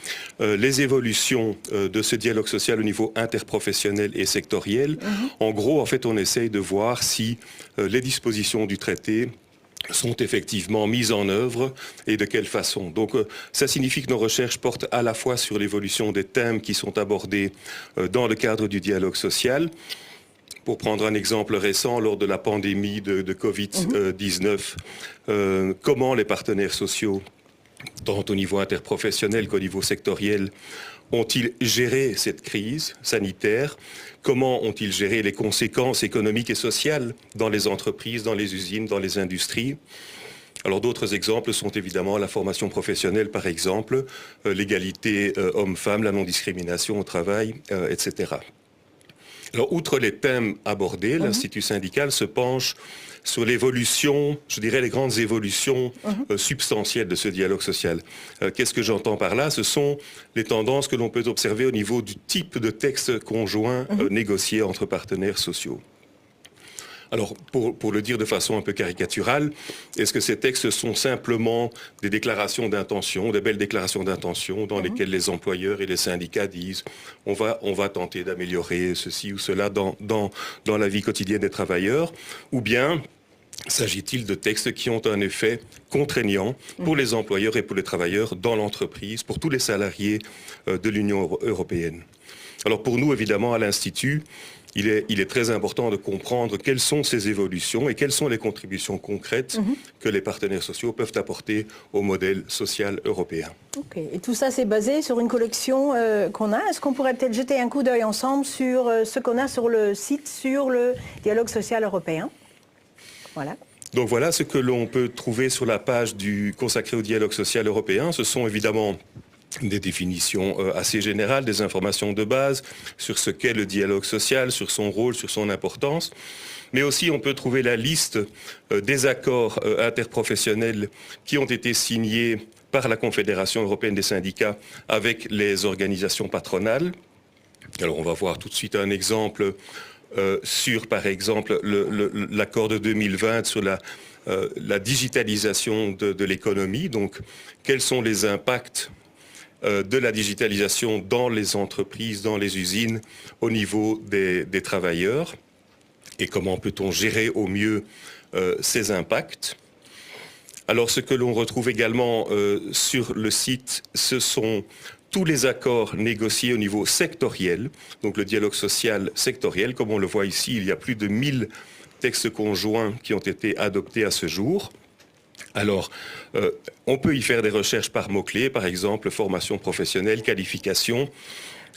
[SPEAKER 8] les évolutions de ce dialogue social au niveau interprofessionnel et sectoriel. En gros, en fait, on essaye de voir si les dispositions du traité sont effectivement mises en œuvre et de quelle façon. Donc ça signifie que nos recherches portent à la fois sur l'évolution des thèmes qui sont abordés dans le cadre du dialogue social. Pour prendre un exemple récent, lors de la pandémie de Covid-19, comment les partenaires sociaux, tant au niveau interprofessionnel qu'au niveau sectoriel, ont-ils géré cette crise sanitaire? Comment ont-ils géré les conséquences économiques et sociales dans les entreprises, dans les usines, dans les industries? Alors d'autres exemples sont évidemment la formation professionnelle, par exemple, l'égalité homme-femme, la non-discrimination au travail, etc. Alors, outre les thèmes abordés, l'Institut syndical se penche sur l'évolution, je dirais les grandes évolutions substantielles de ce dialogue social. Qu'est-ce que j'entends par là? Ce sont les tendances que l'on peut observer au niveau du type de texte conjoint négocié entre partenaires sociaux. Alors, pour le dire de façon un peu caricaturale, est-ce que ces textes sont simplement des déclarations d'intention, des belles déclarations d'intention dans lesquelles les employeurs et les syndicats disent on va tenter d'améliorer ceci ou cela dans la vie quotidienne des travailleurs, ou bien s'agit-il de textes qui ont un effet contraignant pour les employeurs et pour les travailleurs dans l'entreprise, pour tous les salariés de l'Union européenne? Alors pour nous, évidemment, à l'Institut, il est très important de comprendre quelles sont ces évolutions et quelles sont les contributions concrètes que les partenaires sociaux peuvent apporter au modèle social européen.
[SPEAKER 2] Ok. Et tout ça, c'est basé sur une collection qu'on a. Est-ce qu'on pourrait peut-être jeter un coup d'œil ensemble sur ce qu'on a sur le site, sur le dialogue social européen? Voilà.
[SPEAKER 8] Donc voilà ce que l'on peut trouver sur la page consacrée au dialogue social européen. Ce sont évidemment des définitions assez générales, des informations de base sur ce qu'est le dialogue social, sur son rôle, sur son importance. Mais aussi, on peut trouver la liste des accords interprofessionnels qui ont été signés par la Confédération européenne des syndicats avec les organisations patronales. Alors, on va voir tout de suite un exemple sur, par exemple, l'accord de 2020 sur la digitalisation de l'économie. Donc, quels sont les impacts de la digitalisation dans les entreprises, dans les usines, au niveau des travailleurs, et comment peut-on gérer au mieux ces impacts. Alors ce que l'on retrouve également sur le site, ce sont tous les accords négociés au niveau sectoriel, donc le dialogue social sectoriel, comme on le voit ici, il y a plus de 1000 textes conjoints qui ont été adoptés à ce jour. Alors, on peut y faire des recherches par mots-clés, par exemple formation professionnelle, qualification.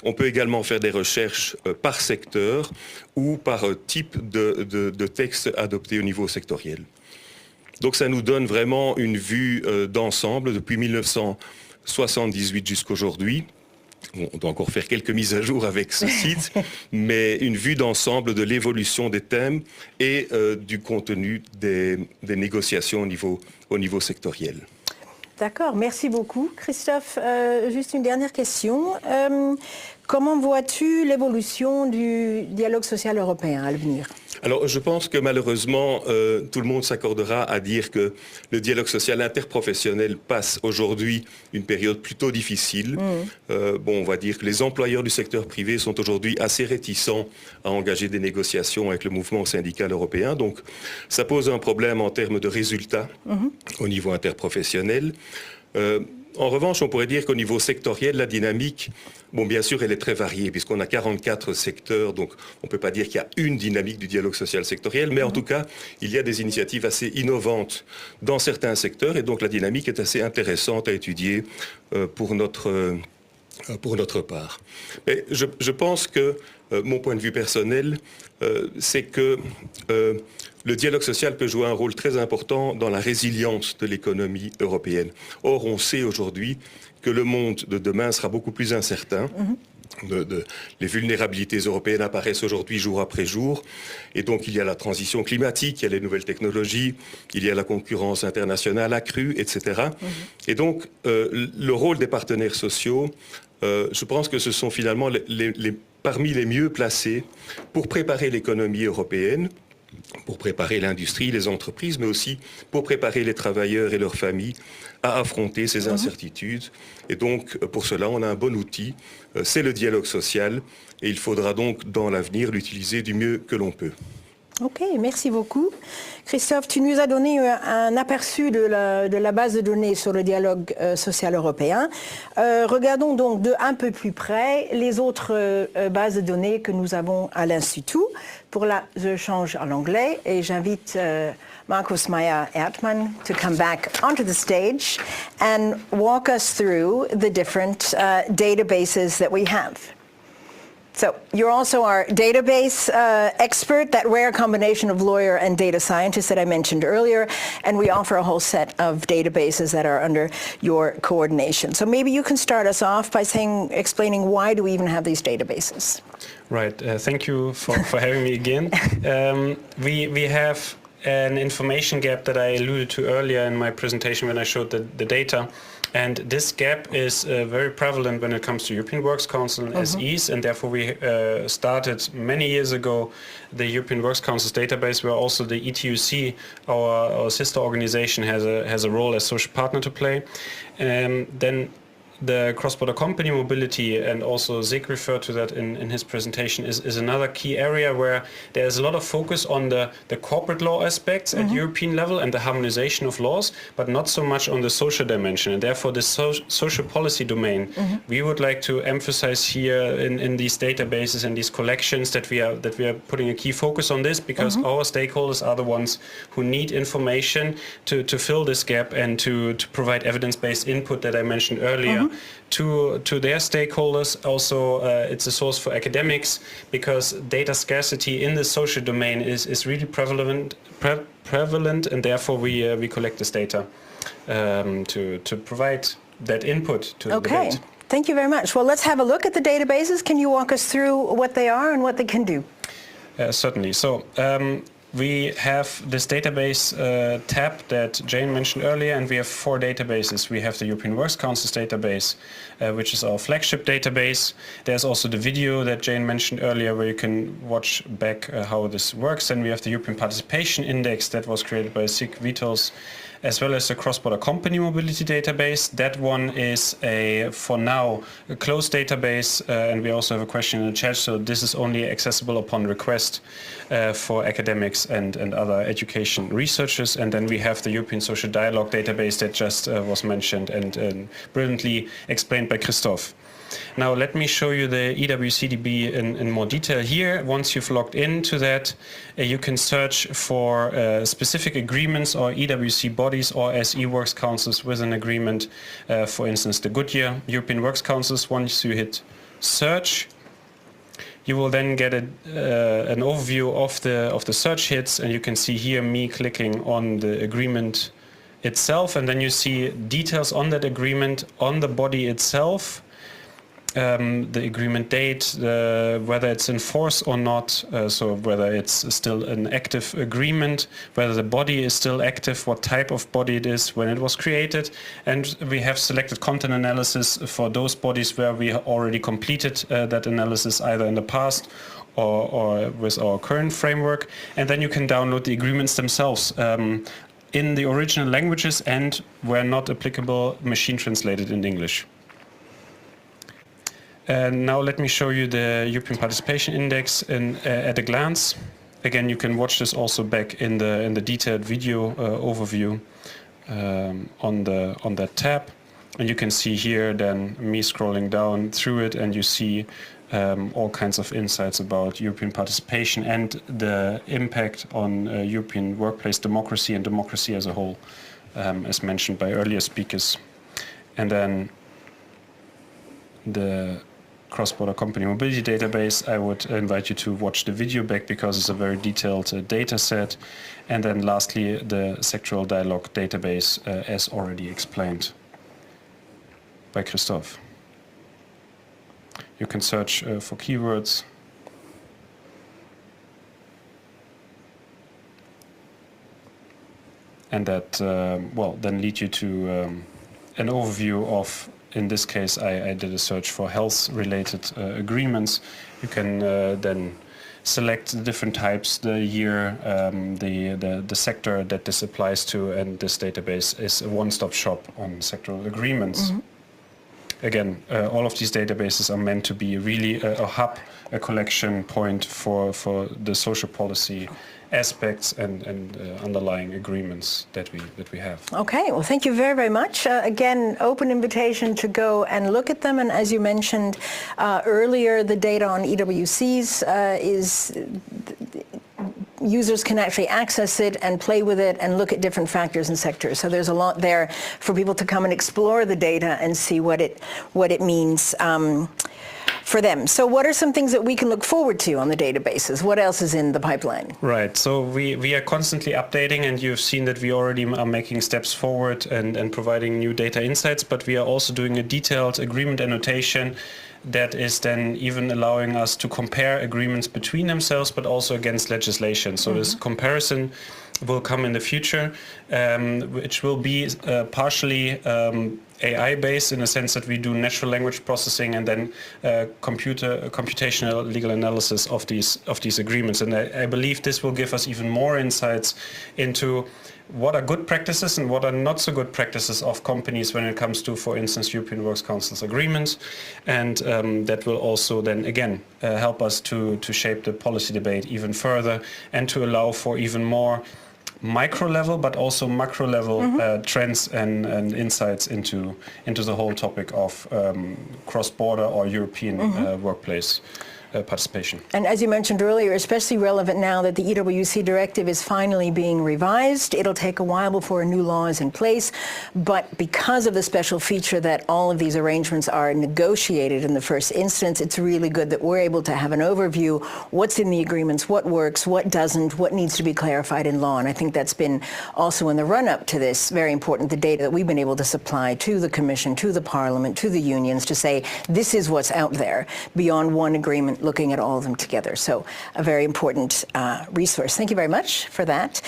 [SPEAKER 8] On peut également faire des recherches par secteur ou par type de texte adopté au niveau sectoriel. Donc ça nous donne vraiment une vue d'ensemble depuis 1978 jusqu'aujourd'hui. On doit encore faire quelques mises à jour avec ce site, mais une vue d'ensemble de l'évolution des thèmes et du contenu des négociations au niveau sectoriel.
[SPEAKER 2] D'accord, merci beaucoup. Christophe, juste une dernière question. Comment vois-tu l'évolution du dialogue social européen à l'avenir ?
[SPEAKER 8] Alors, je pense que malheureusement, tout le monde s'accordera à dire que le dialogue social interprofessionnel passe aujourd'hui une période plutôt difficile. On va dire que les employeurs du secteur privé sont aujourd'hui assez réticents à engager des négociations avec le mouvement syndical européen. Donc, ça pose un problème en termes de résultats au niveau interprofessionnel. En revanche, on pourrait dire qu'au niveau sectoriel, la dynamique, bien sûr, elle est très variée, puisqu'on a 44 secteurs, donc on ne peut pas dire qu'il y a une dynamique du dialogue social sectoriel, mais en tout cas, il y a des initiatives assez innovantes dans certains secteurs, et donc la dynamique est assez intéressante à étudier pour notre part. Mais je pense que mon point de vue personnel, c'est que le dialogue social peut jouer un rôle très important dans la résilience de l'économie européenne. Or, on sait aujourd'hui que le monde de demain sera beaucoup plus incertain. Les vulnérabilités européennes apparaissent aujourd'hui jour après jour. Et donc, il y a la transition climatique, il y a les nouvelles technologies, il y a la concurrence internationale accrue, etc. Et donc, le rôle des partenaires sociaux, je pense que ce sont finalement parmi les mieux placés pour préparer l'économie européenne, pour préparer l'industrie, les entreprises, mais aussi pour préparer les travailleurs et leurs familles à affronter ces incertitudes. Et donc, pour cela, on a un bon outil, c'est le dialogue social, et il faudra donc, dans l'avenir, l'utiliser du mieux que l'on peut.
[SPEAKER 2] Ok, merci beaucoup. Christophe, tu nous as donné un aperçu de la base de données sur le dialogue social européen. Regardons donc de un peu plus près les autres bases de données que nous avons à l'Institut. Pour là, je change à l'anglais et j'invite Markus Meyer-Erdmann to come back onto the stage and walk us through the different databases that we have. So you're also our database expert, that rare combination of lawyer and data scientist that I mentioned earlier, and we offer a whole set of databases that are under your coordination. So maybe you can start us off by explaining why do we even have these databases?
[SPEAKER 5] Right. Thank you for having me again. We have an information gap that I alluded to earlier in my presentation when I showed the data. And this gap is very prevalent when it comes to European Works Council and SEs, and therefore we started many years ago the European Works Council's database, where also the ETUC, our sister organization, has a role as social partner to play. Then the cross-border company mobility, and also Zig referred to that in his presentation, is another key area where there's a lot of focus on the corporate law aspects at European level and the harmonization of laws, but not so much on the social dimension. And therefore the social policy domain, we would like to emphasize here in these databases and these collections that we are putting a key focus on this, because our stakeholders are the ones who need information to fill this gap and to provide evidence-based input that I mentioned earlier. To their stakeholders. Also, it's a source for academics, because data scarcity in the social domain is really prevalent, and therefore we collect this data to provide that input to the debate.
[SPEAKER 2] Thank you very much. Well, let's have a look at the databases. Can you walk us through what they are and what they can do?
[SPEAKER 5] Certainly. So we have this database tab that Jane mentioned earlier, and we have 4 databases. We have the European Works Council's database, which is our flagship database. There's also the video that Jane mentioned earlier, where you can watch back how this works. And we have the European Participation Index that was created by Sig Vitals, as well as the cross-border company mobility database. That one is for now, a closed database, and we also have a question in the chat, so this is only accessible upon request for academics and other education researchers. And then we have the European Social Dialogue database that just was mentioned and brilliantly explained by Christophe. Now let me show you the EWCDB in more detail here. Once you've logged into that, you can search for specific agreements or EWC bodies or SE Works Councils with an agreement. For instance, the Goodyear European Works Councils. Once you hit search, you will then get an overview of the search hits, and you can see here me clicking on the agreement itself, and then you see details on that agreement on the body itself. the agreement date, whether it's in force or not, so whether it's still an active agreement, whether the body is still active, what type of body it is, when it was created, and we have selected content analysis for those bodies where we already completed that analysis either in the past or with our current framework, and then you can download the agreements themselves in the original languages and, where not applicable, machine translated in English. And now let me show you the European Participation Index at a glance. Again, you can watch this also back in the detailed video overview on that tab. And you can see here then me scrolling down through it, and you see all kinds of insights about European participation and the impact on European workplace democracy and democracy as a whole, as mentioned by earlier speakers. And then the cross-border company mobility database, I would invite you to watch the video back because it's a very detailed data set. And then lastly, the sectoral dialogue database, as already explained by Christoph. You can search for keywords. And that will then lead you to an overview of, in this case, I did a search for health-related agreements. You can then select the different types, the year, the sector that this applies to, and this database is a one-stop shop on sectoral agreements. Mm-hmm. Again, all of these databases are meant to be really a hub, a collection point for the social policy aspects and underlying agreements that we have. Okay, well, thank you very, very much. Again, open invitation to go and look at them. And as you mentioned earlier, the data on EWCs users can actually access it and play with it and look at different factors and sectors. So there's a lot there for people to come and explore the data and see what it means for them. So what are some things that we can look forward to on the databases? What else is in the pipeline? Right, so we are constantly updating, and you've seen that we already are making steps forward and providing new data insights, but we are also doing a detailed agreement annotation that is then even allowing us to compare agreements between themselves, but also against legislation. So this comparison will come in the future, which will be partially AI-based in the sense that we do natural language processing and then computational legal analysis of these agreements. And I believe this will give us even more insights into what are good practices and what are not so good practices of companies when it comes to, for instance, European Works Council's agreements. And that will also then, again, help us to shape the policy debate even further and to allow for even more micro level, but also macro level trends and insights into the whole topic of cross-border or European workplace participation. And as you mentioned earlier, especially relevant now that the EWC directive is finally being revised. It'll take a while before a new law is in place, but because of the special feature that all of these arrangements are negotiated in the first instance, it's really good that we're able to have an overview, what's in the agreements, what works, what doesn't, what needs to be clarified in law. And I think that's been also in the run-up to this very important, the data that we've been able to supply to the Commission, to the Parliament, to the unions to say, this is what's out there beyond one agreement, looking at all of them together. So a very important resource. Thank you very much for that.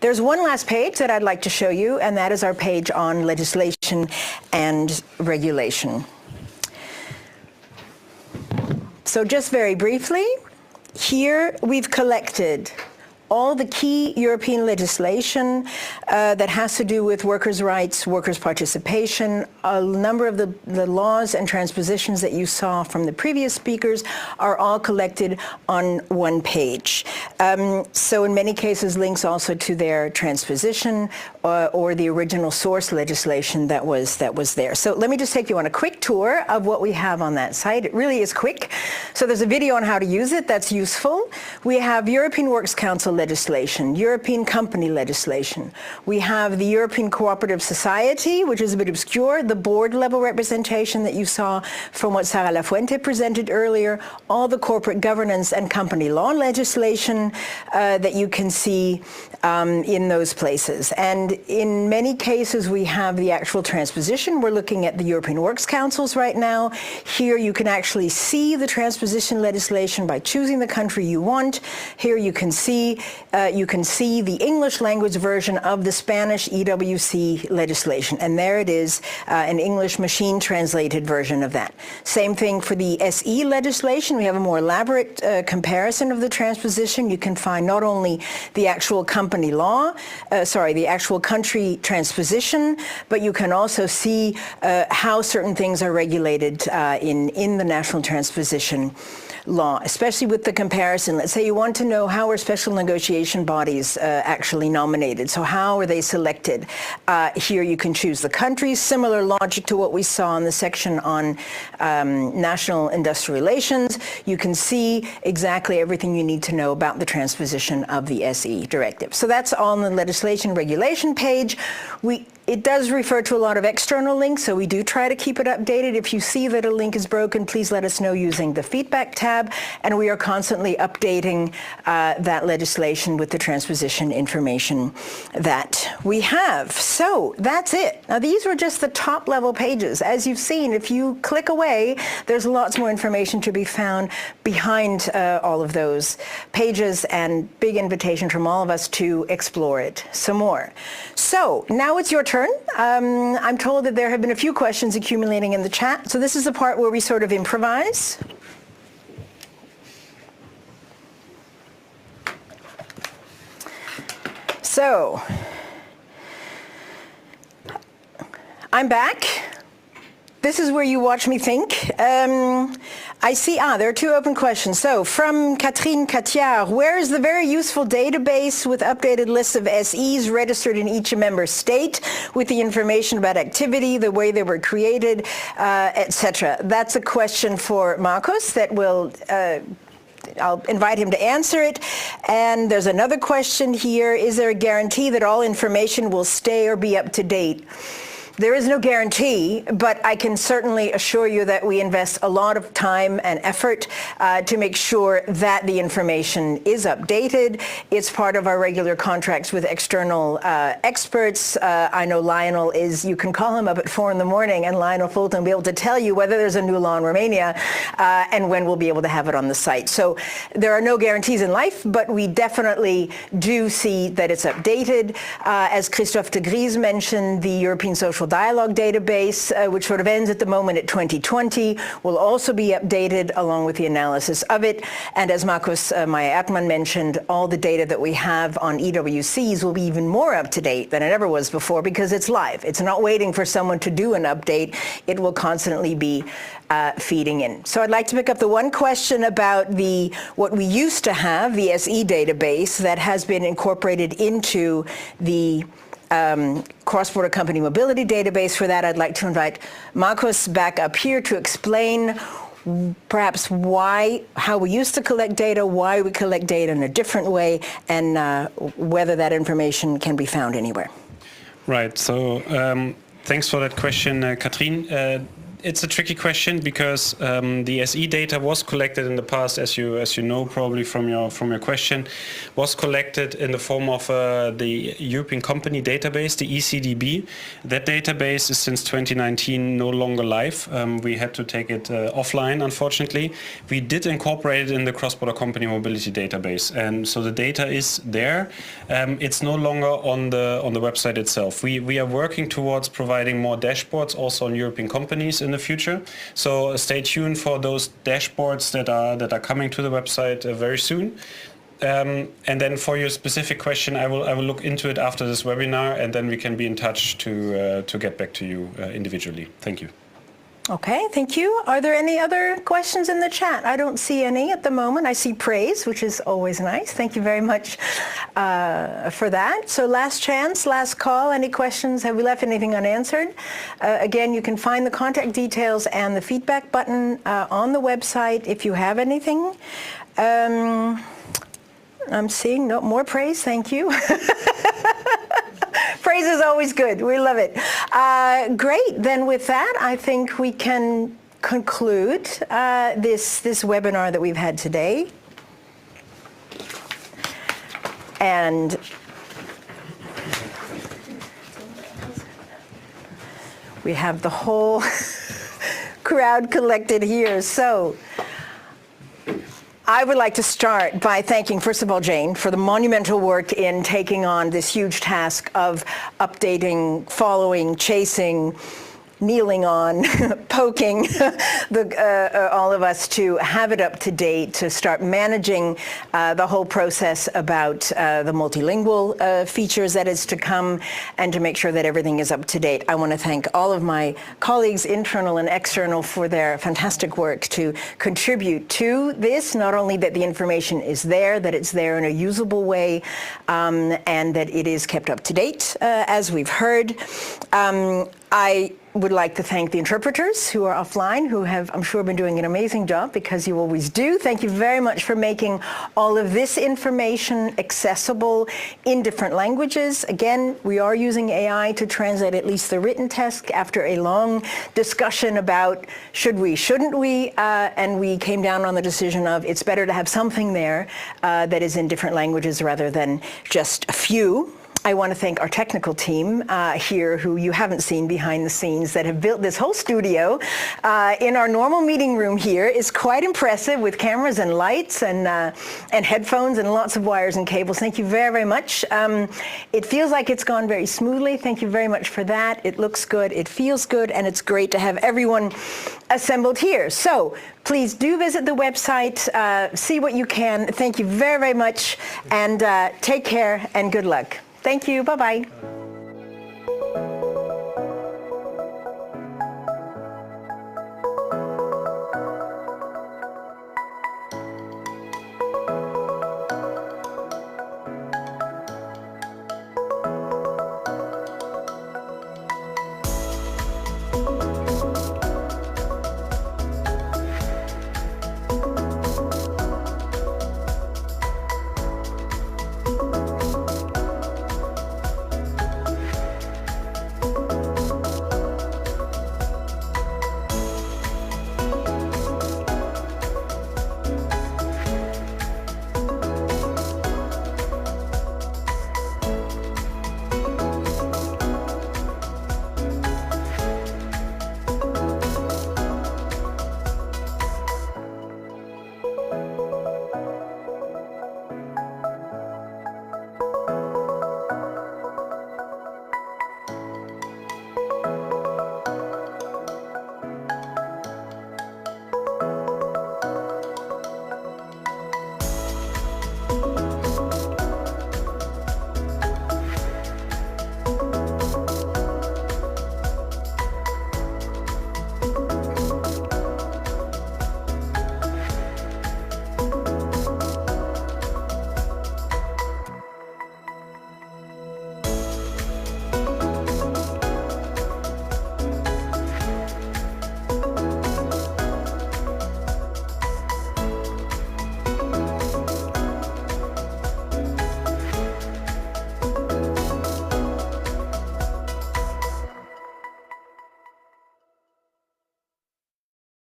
[SPEAKER 5] There's one last page that I'd like to show you, and that is our page on legislation and regulation. So just very briefly, here we've collected all the key European legislation that has to do with workers' rights, workers' participation. A number of the laws and transpositions that you saw from the previous speakers are all collected on one page. So in many cases, links also to their transposition or the original source legislation that was there. So let me just take you on a quick tour of what we have on that site. It really is quick. So there's a video on how to use it. That's useful. We have European Works Council legislation, European company legislation.
[SPEAKER 2] We have the European Cooperative Society, which is a bit obscure, the board level representation that you saw from what Sara Lafuente presented earlier, all the corporate governance and company law legislation that you can see in those places. And in many cases, we have the actual transposition. We're looking at the European Works Councils right now. Here you can actually see the transposition legislation by choosing the country you want. Here you can see the English language version of the Spanish EWC legislation. And there it is, an English machine translated version of that. Same thing for the SE legislation. We have a more elaborate comparison of the transposition. You can find not only the actual company law, the actual country transposition, but you can also see how certain things are regulated in the national transposition law, especially with the comparison. Let's say you want to know how are special negotiation bodies actually nominated. So how are they selected? Here you can choose the countries. Similar logic to what we saw in the section on national industrial relations. You can see exactly everything you need to know about the transposition of the SE directive. So that's on the legislation regulation page. It does refer to a lot of external links, so we do try to keep it updated. If you see that a link is broken, please let us know using the feedback tab, and we are constantly updating that legislation with the transposition information that we have. So that's it. Now these were just the top level pages. As you've seen, if you click away, there's lots more information to be found behind all of those pages, and big invitation from all of us to explore it some more. So now it's your turn. I'm told that there have been a few questions accumulating in the chat, so this is the part where we sort of improvise. So, I'm back. This is where you watch me think. I see, there are two open questions. So from Catherine Catiard, where is the very useful database with updated lists of SEs registered in each member state with the information about activity, the way they were created, etc.? That's a question for Marcos that will I'll invite him to answer it. And there's another question here. Is there a guarantee that all information will stay or be up to date? There is no guarantee, but I can certainly assure you that we invest a lot of time and effort to make sure that the information is updated. It's part of our regular contracts with external experts. I know Lionel you can call him up at 4 a.m. and Lionel Fulton will be able to tell you whether there's a new law in Romania and when we'll be able to have it on the site. So there are no guarantees in life, but we definitely do see that it's updated. As Christophe de Gries mentioned, the European Social Dialogue database, which sort of ends at the moment at 2020, will also be updated along with the analysis of it. And as Marcos Maya-Atman mentioned, all the data that we have on EWCs will be even more up to date than it ever was before because it's live. It's not waiting for someone to do an update. It will constantly be feeding in. So I'd like to pick up the one question about what we used to have, the SE database that has been incorporated into the cross-border company mobility database. For that, I'd like to invite Marcos back up here to explain perhaps how we used to collect data, why we collect data in a different way, and whether that information can be found anywhere.
[SPEAKER 5] Right. So thanks for that question, Catherine. It's a tricky question because the SE data was collected in the past, as you know probably from your question, was collected in the form of the European Company Database, the ECDB. That database is since 2019 no longer live. We had to take it offline, unfortunately. We did incorporate it in the cross-border company mobility database, and so the data is there. It's no longer on the website itself. We are working towards providing more dashboards also on European companies in the future. So stay tuned for those dashboards that are coming to the website very soon. And then for your specific question, I will look into it after this webinar, and then we can be in touch to get back to you individually. Thank you.
[SPEAKER 2] Okay, thank you. Are there any other questions in the chat? I don't see any at the moment. I see praise, which is always nice. Thank you very much for that. So last chance, last call. Any questions? Have we left anything unanswered? Again, you can find the contact details and the feedback button on the website if you have anything. I'm seeing more praise. Thank you. Praise is always good. We love it. Great. Then with that, I think we can conclude this webinar that we've had today. And we have the whole crowd collected here. So I would like to start by thanking, first of all, Jane, for the monumental work in taking on this huge task of updating, following, chasing, kneeling on, poking all of us to have it up to date, to start managing the whole process about the multilingual features that is to come, and to make sure that everything is up to date. I want to thank all of my colleagues, internal and external, for their fantastic work to contribute to this, not only that the information is there, that it's there in a usable way, and that it is kept up to date, as we've heard. I would like to thank the interpreters who are offline, who have, I'm sure, been doing an amazing job, because you always do. Thank you very much for making all of this information accessible in different languages. Again, we are using AI to translate at least the written text after a long discussion about should we, shouldn't we, and we came down on the decision of it's better to have something there that is in different languages rather than just a few. I want to thank our technical team here, who you haven't seen behind the scenes, that have built this whole studio in our normal meeting room here. Is quite impressive, with cameras and lights and headphones and lots of wires and cables. Thank you very, very much. It feels like it's gone very smoothly. Thank you very much for that. It looks good, it feels good, and it's great to have everyone assembled here. So please do visit the website, see what you can. Thank you very, very much, and take care and good luck. Thank you. Bye-bye.